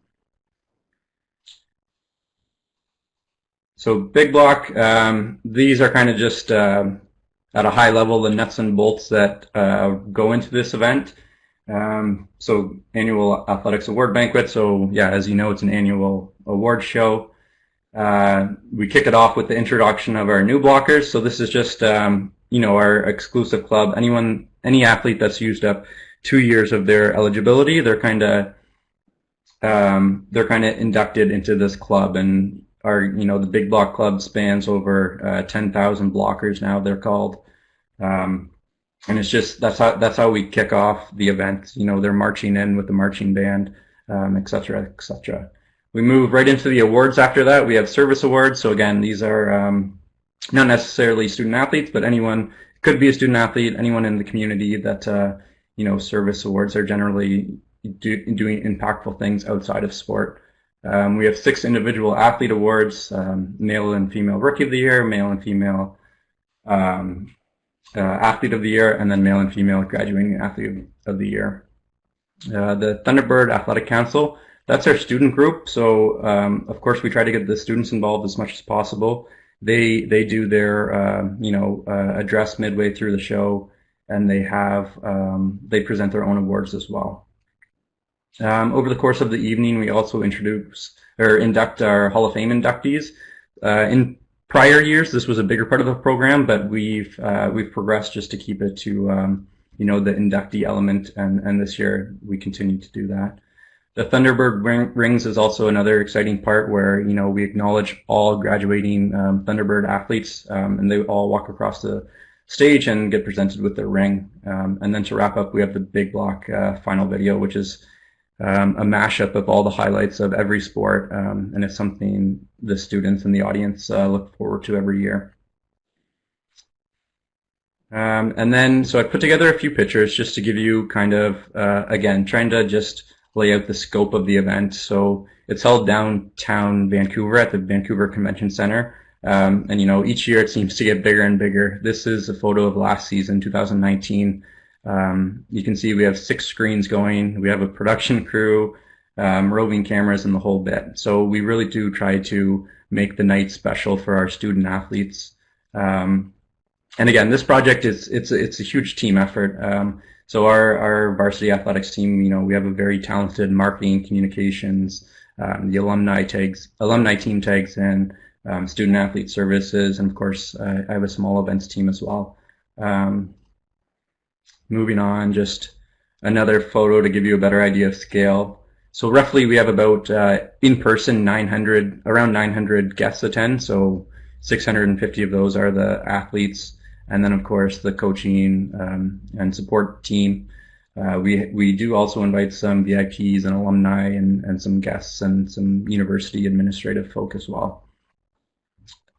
Speaker 5: So Big Block, these are kind of just at a high level the nuts and bolts that go into this event. So annual athletics award banquet. So yeah, as you know, it's an annual award show. We kick it off with the introduction of our new blockers. So this is just, our exclusive club. Any athlete that's used up 2 years of their eligibility, they're kind of inducted into this club. And the Big Block Club spans over 10,000 blockers now, they're called. And it's just, that's how we kick off the event. They're marching in with the marching band, et cetera, et cetera. We move right into the awards after that. We have service awards. So again, these are not necessarily student athletes, but anyone could be a student athlete, anyone in the community that, service awards are generally doing impactful things outside of sport. We have 6 individual athlete awards, male and female rookie of the year, male and female athlete of the year, and then male and female graduating athlete of the year. The Thunderbird Athletic Council, that's our student group. So, of course, we try to get the students involved as much as possible. They do their, address midway through the show, and they present their own awards as well. Over the course of the evening, we also induct our Hall of Fame inductees. In prior years, this was a bigger part of the program, but we've progressed just to keep it to, the inductee element, and this year we continue to do that. The Thunderbird Rings is also another exciting part where, we acknowledge all graduating Thunderbird athletes, and they all walk across the stage and get presented with their ring. And then to wrap up, we have the Big Block final video, which is a mashup of all the highlights of every sport, and it's something the students and the audience look forward to every year. And then, so I put together a few pictures just to give you kind of, again, trying to just lay out the scope of the event. So it's held downtown Vancouver at the Vancouver Convention Center. And each year it seems to get bigger and bigger. This is a photo of last season, 2019. You can see we have 6 screens going. We have a production crew, roving cameras, and the whole bit. So we really do try to make the night special for our student athletes. And again, this project it's a huge team effort. So our varsity athletics team, we have a very talented marketing, communications, the alumni team tags, and student athlete services, and of course I have a small events team as well. Moving on, just another photo to give you a better idea of scale. So roughly we have about in person around 900 guests attend. So 650 of those are the athletes, and then of course the coaching and support team. We do also invite some VIPs and alumni and some guests and some university administrative folk as well.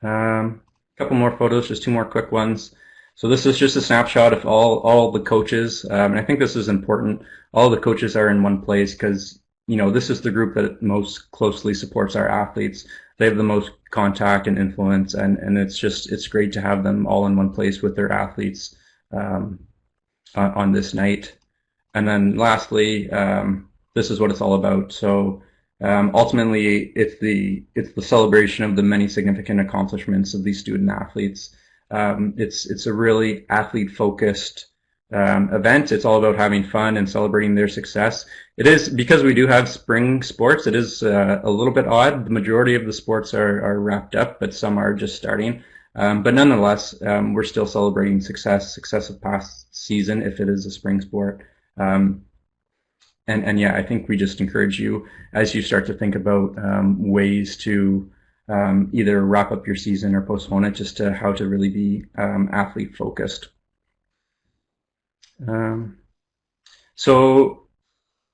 Speaker 5: A couple more photos, just two more quick ones. So this is just a snapshot of all the coaches, and I think this is important. All the coaches are in one place because this is the group that most closely supports our athletes. They have the most contact and influence, and it's great to have them all in one place with their athletes on this night. And then lastly, this is what it's all about. So ultimately, it's the celebration of the many significant accomplishments of these student athletes. It's a really athlete-focused event. It's all about having fun and celebrating their success. It is, because we do have spring sports, it is a little bit odd. The majority of the sports are wrapped up, but some are just starting. But nonetheless, we're still celebrating success of past season if it is a spring sport. And yeah, I think we just encourage you as you start to think about ways to either wrap up your season or postpone it, just to how to really be athlete focused.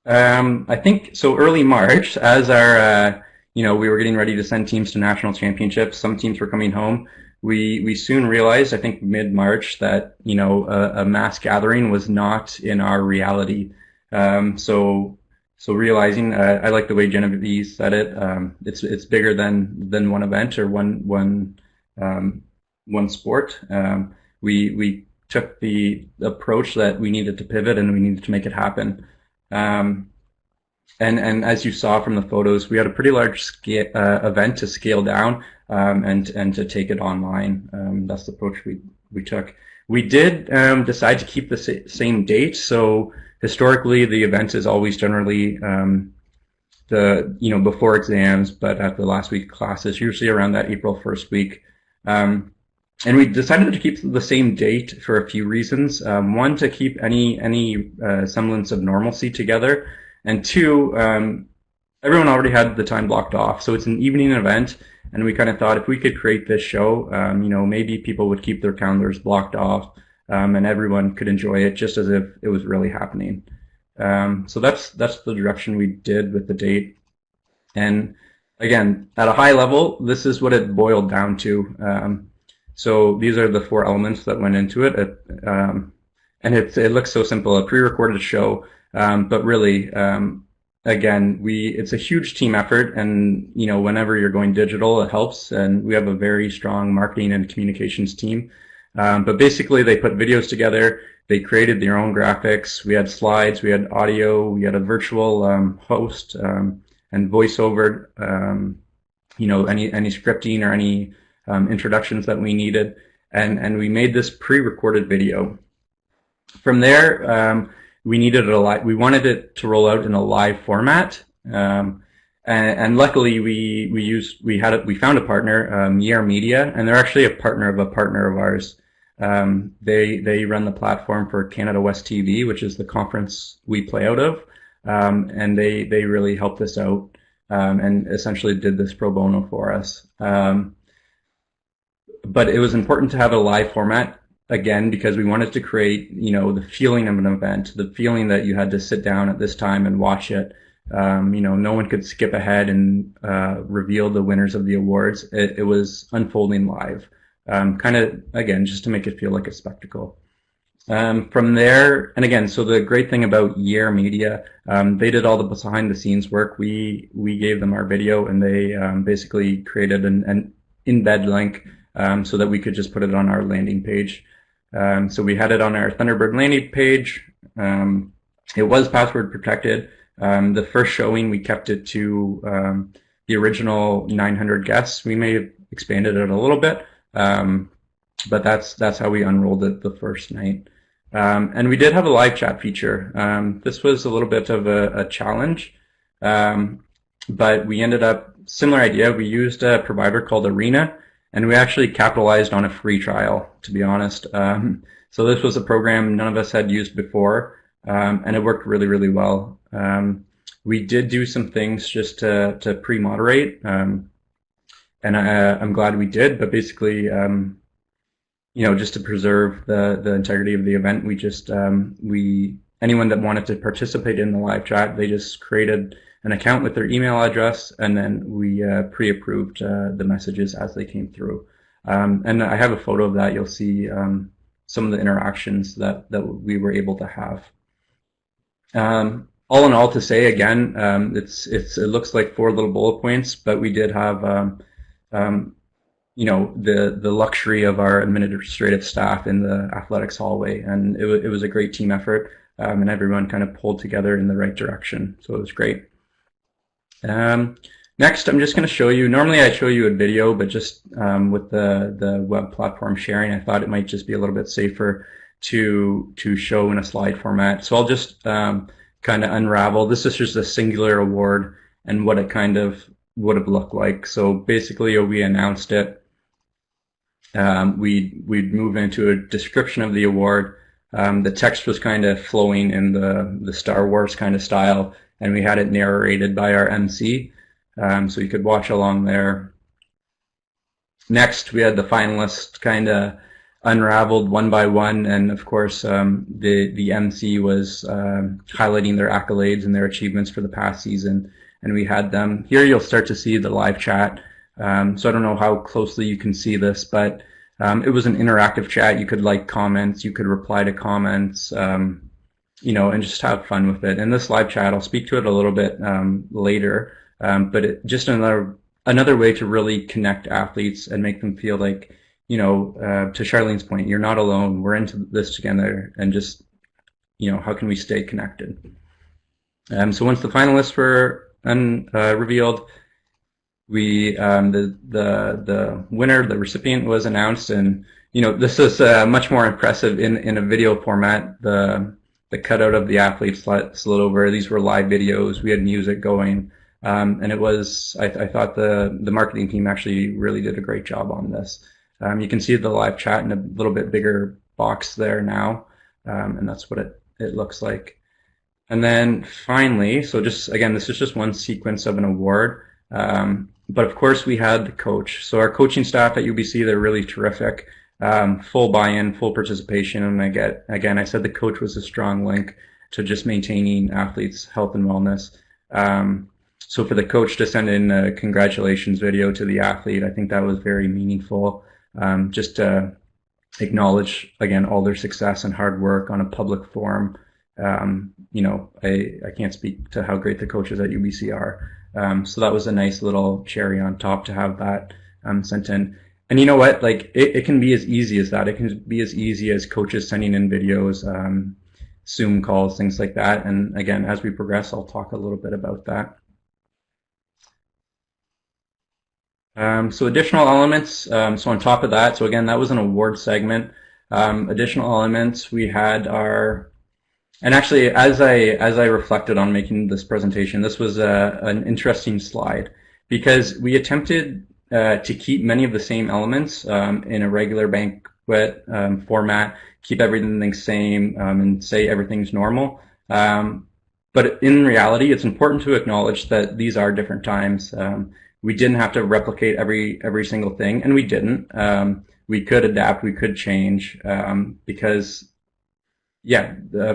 Speaker 5: I think so early March, as our we were getting ready to send teams to national championships, some teams were coming home. We soon realized, I think mid-March, that a mass gathering was not in our reality. So realizing, I like the way Geneviève said it. It's bigger than one event or one sport. We took the approach that we needed to pivot and we needed to make it happen. And as you saw from the photos, we had a pretty large event to scale down and to take it online. That's the approach we took. We did decide to keep the same date. So historically, the event is always generally before exams, but at the last week of classes, usually around that April 1st week. And we decided to keep the same date for a few reasons. One, to keep any semblance of normalcy together, and two, everyone already had the time blocked off, so it's an evening event. And we kind of thought if we could create this show, maybe people would keep their calendars blocked off, and everyone could enjoy it just as if it was really happening. So that's the direction we did with the date. And again, at a high level, this is what it boiled down to. So these are the four elements that went into it. And it looks so simple, a pre-recorded show, but really, again, it's a huge team effort, and whenever you're going digital, it helps. And we have a very strong marketing and communications team. But basically, they put videos together. They created their own graphics. We had slides. We had audio. We had a virtual host and voiceover. Any scripting or any introductions that we needed, and we made this pre-recorded video. From there, we wanted it to roll out in a live format, and luckily we found a partner, Year Media, and they're actually a partner of ours. They run the platform for Canada West TV, which is the conference we play out of, and they really helped us out and essentially did this pro bono for us. But it was important to have a live format, again, because we wanted to create, the feeling of an event, the feeling that you had to sit down at this time and watch it. No one could skip ahead and reveal the winners of the awards. It was unfolding live, kind of, again, just to make it feel like a spectacle. From there, and again, so the great thing about Year Media, they did all the behind-the-scenes work. We gave them our video, and they basically created an embed link so that we could just put it on our landing page. So we had it on our Thunderbird landing page. It was password protected. The first showing, we kept it to the original 900 guests. We may have expanded it a little bit, but that's how we unrolled it the first night. And we did have a live chat feature. This was a little bit of a challenge, but we ended up, similar idea, we used a provider called Arena, and we actually capitalized on a free trial, to be honest. So this was a program none of us had used before, and it worked really, really well. We did do some things just to pre-moderate, and I'm glad we did, but basically, you know, just to preserve the integrity of the event, we just, anyone that wanted to participate in the live chat, they just created an account with their email address, and then we pre-approved the messages as they came through. And I have a photo of that. You'll see some of the interactions that we were able to have. All in all, to say again, it looks like 4 little bullet points, but we did have you know, the luxury of our administrative staff in the athletics hallway, and it was a great team effort, and everyone kind of pulled together in the right direction, so it was great. Next, I'm just going to show you, normally I show you a video, but just with the web platform sharing, I thought it might just be a little bit safer to show in a slide format. So I'll just kind of unravel. This is just a singular award and what it kind of would have looked like. So basically, we announced it. We'd move into a description of the award. The text was kind of flowing in the Star Wars kind of style, and we had it narrated by our MC, so you could watch along there. Next, we had the finalists kind of unraveled one by one, and of course, the MC was highlighting their accolades and their achievements for the past season, and we had them. Here you'll start to see the live chat. So I don't know how closely you can see this, but it was an interactive chat. You could like comments, you could reply to comments, you know, and just have fun with it. And this live chat, I'll speak to it a little bit later, but just another way to really connect athletes and make them feel like, you know, to Sharleen's point, you're not alone. We're into this together, and just, you know, how can we stay connected? So once the finalists were revealed, we the winner, the recipient, was announced, and you know, this is much more impressive in a video format. The cutout of the athletes slid over. These were live videos. We had music going, and it was. I thought the marketing team actually really did a great job on this. You can see the live chat in a little bit bigger box there now, and that's what it looks like. And then finally, so just again, this is just one sequence of an award. But of course, we had the coach. So our coaching staff at UBC, they're really terrific. Full buy-in, full participation, and I said the coach was a strong link to just maintaining athletes' health and wellness. So for the coach to send in a congratulations video to the athlete, I think that was very meaningful. Just to acknowledge again all their success and hard work on a public forum. You know, I can't speak to how great the coaches at UBC are. So that was a nice little cherry on top to have that sent in. And you know what? Like it can be as easy as that. It can be as easy as coaches sending in videos, Zoom calls, things like that. And again, as we progress, I'll talk a little bit about that. So additional elements. So on top of that, so again, that was an award segment. Additional elements, we had our. And actually, as I reflected on making this presentation, this was an interesting slide because we attempted to keep many of the same elements in a regular banquet format, keep everything the same, and say everything's normal. But in reality, it's important to acknowledge that these are different times. We didn't have to replicate every single thing, and we didn't. We could adapt, we could change, because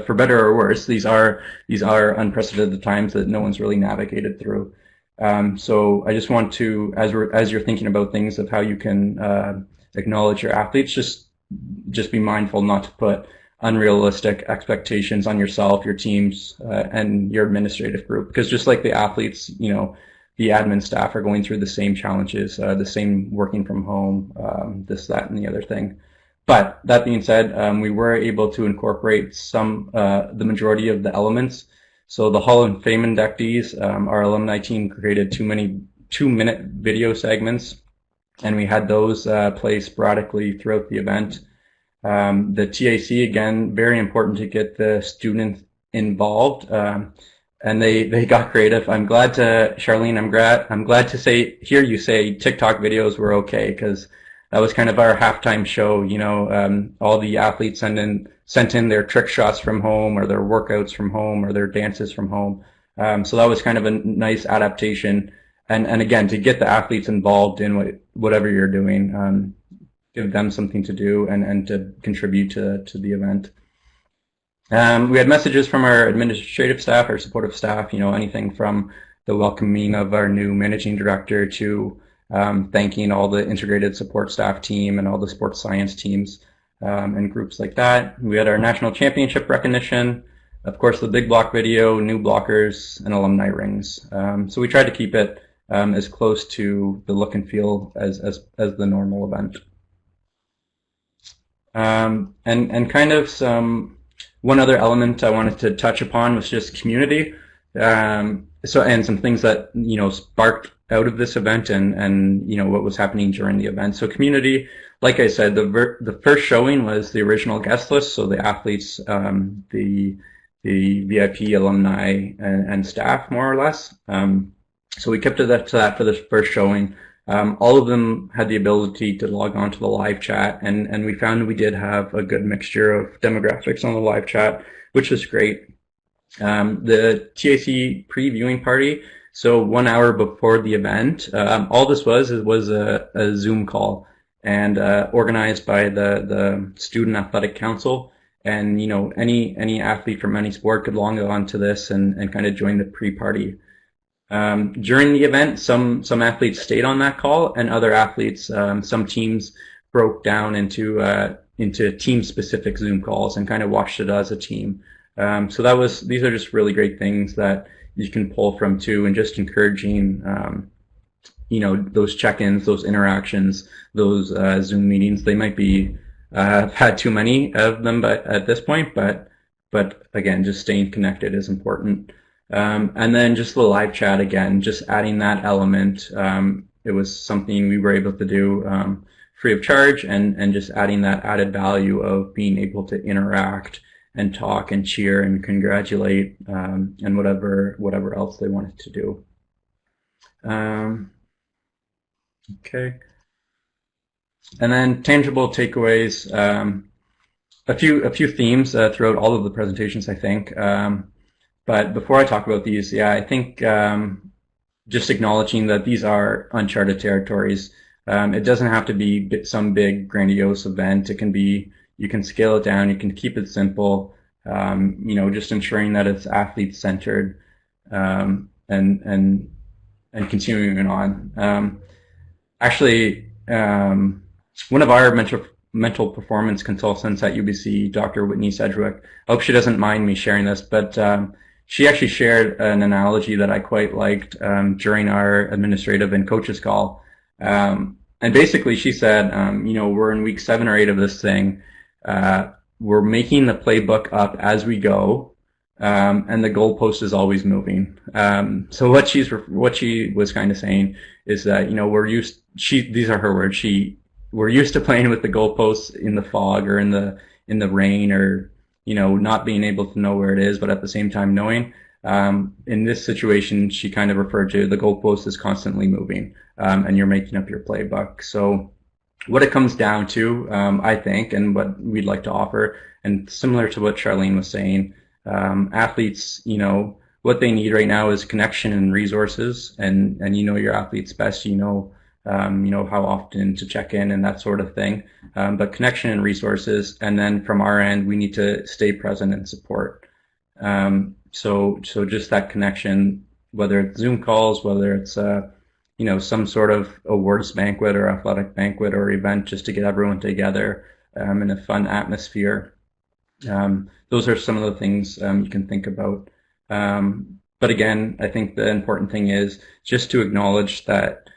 Speaker 5: for better or worse, these are unprecedented times that no one's really navigated through. So I just want to, as you're thinking about things of how you can acknowledge your athletes, just be mindful not to put unrealistic expectations on yourself, your teams, and your administrative group. Because just like the athletes, you know, the admin staff are going through the same challenges, the same working from home, this, that, and the other thing. But that being said, we were able to incorporate the majority of the elements. So the Hall of Fame inductees, our alumni team created 2-minute video segments, and we had those play sporadically throughout the event. The TAC, again, very important to get the students involved, and they got creative. I'm glad to, Sharleen, I'm glad to hear you say TikTok videos were okay, because that was kind of our halftime show. All the athletes sent in their trick shots from home, or their workouts from home, or their dances from home. So that was kind of a nice adaptation. And again, to get the athletes involved in whatever you're doing, give them something to do and to contribute to the event. We had messages from our administrative staff, our supportive staff, anything from the welcoming of our new managing director to thanking all the integrated support staff team and all the sports science teams and groups like that. We had our national championship recognition, of course the big block video, new blockers, and alumni rings. So we tried to keep it as close to the look and feel as the normal event. And kind of one other element I wanted to touch upon was just community. And some things that, sparked out of this event and what was happening during the event. So community, like I said, the first showing was the original guest list. So the athletes, the VIP alumni and staff, more or less. So we kept to that for the first showing. All of them had the ability to log on to the live chat, and we found we did have a good mixture of demographics on the live chat, which was great. The TAC pre-viewing party, so 1 hour before the event, all this was a Zoom call, and organized by the Student Athletic Council, and any athlete from any sport could log on to this and kind of join the pre-party. During the event, some athletes stayed on that call, and other athletes, some teams broke down into team-specific Zoom calls and kind of watched it as a team. So these are just really great things that you can pull from too, and just encouraging, those check-ins, those interactions, those Zoom meetings. They might be I've had too many of them, at this point, but again, just staying connected is important. And then just the live chat again, just adding that element. It was something we were able to do free of charge, and just adding that added value of being able to interact and talk and cheer and congratulate, and whatever else they wanted to do. Okay. And then tangible takeaways, a few themes throughout all of the presentations, I think. But before I talk about these, I think just acknowledging that these are uncharted territories. It doesn't have to be some big grandiose event. It can be, you can scale it down, you can keep it simple, just ensuring that it's athlete centered, and continuing on. One of our mental performance consultants at UBC, Dr. Whitney Sedgwick, I hope she doesn't mind me sharing this, but she actually shared an analogy that I quite liked during our administrative and coaches call. And basically she said, we're in week 7 or 8 of this thing. We're making the playbook up as we go, and the goalpost is always moving. So what she was kind of saying is that, these are her words, we're used to playing with the goalposts in the fog or in the rain, or not being able to know where it is, but at the same time knowing. In this situation, she kind of referred to the goalpost is constantly moving, and you're making up your playbook. So what it comes down to, I think, and what we'd like to offer, and similar to what Sharleen was saying, athletes, what they need right now is connection and resources, and your athletes best, how often to check in and that sort of thing. But connection and resources, and then from our end, we need to stay present and support. So just that connection, whether it's Zoom calls, whether it's some sort of awards banquet or athletic banquet or event, just to get everyone together in a fun atmosphere. Those are some of the things you can think about. But again, I think the important thing is just to acknowledge that,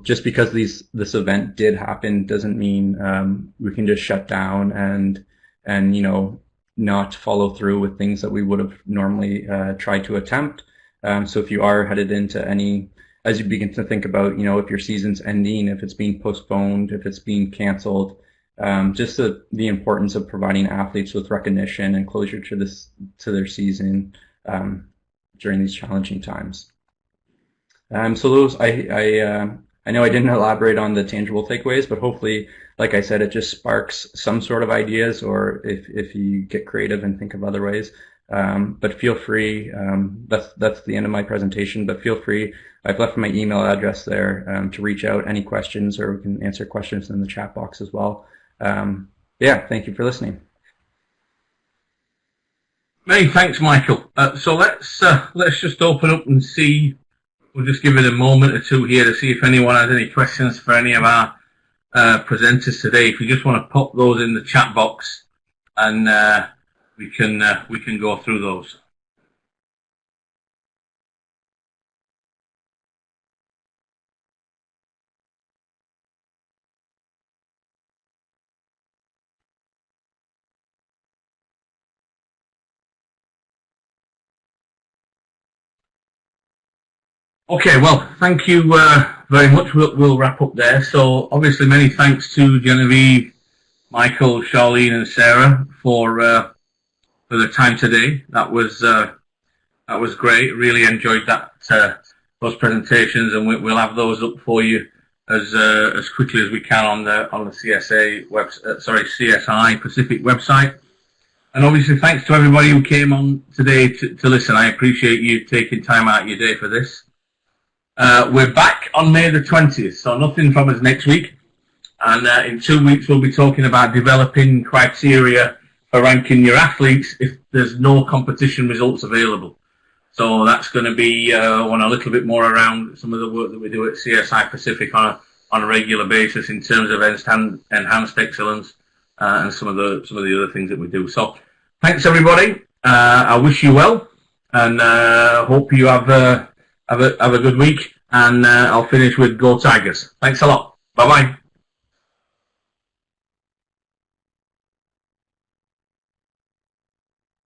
Speaker 5: just because this event did happen doesn't mean we can just shut down and not follow through with things that we would have normally tried to attempt. So if you are headed into as you begin to think about, if your season's ending, if it's being postponed, if it's being canceled, just the importance of providing athletes with recognition and closure to their season during these challenging times. So those, I know I didn't elaborate on the tangible takeaways, but hopefully, like I said, it just sparks some sort of ideas, or if you get creative and think of other ways. But feel free, that's the end of my presentation, but feel free, I've left my email address there to reach out, any questions, or we can answer questions in the chat box as well. Yeah, thank you for listening.
Speaker 1: Many thanks, Michael. So let's just open up and see. We'll just give it a moment or two here to see if anyone has any questions for any of our presenters today. If you just want to pop those in the chat box, and we can go through those. Okay, well, thank you very much. We'll wrap up there. So, obviously, many thanks to Geneviève, Michael, Sharleen, and Sarah for the time today. That was great. Really enjoyed that those presentations, and we'll have those up for you as quickly as we can on the CSA CSI Pacific website. And obviously, thanks to everybody who came on today to listen. I appreciate you taking time out of your day for this. We're back on May the 20th, so nothing from us next week. And in 2 weeks, we'll be talking about developing criteria for ranking your athletes if there's no competition results available. So that's going to be one a little bit more around some of the work that we do at CSI Pacific on a regular basis in terms of enhanced excellence and some of the other things that we do. So thanks, everybody. I wish you well, and hope you have a good week, and I'll finish with Go Tigers. Thanks a lot. Bye-bye.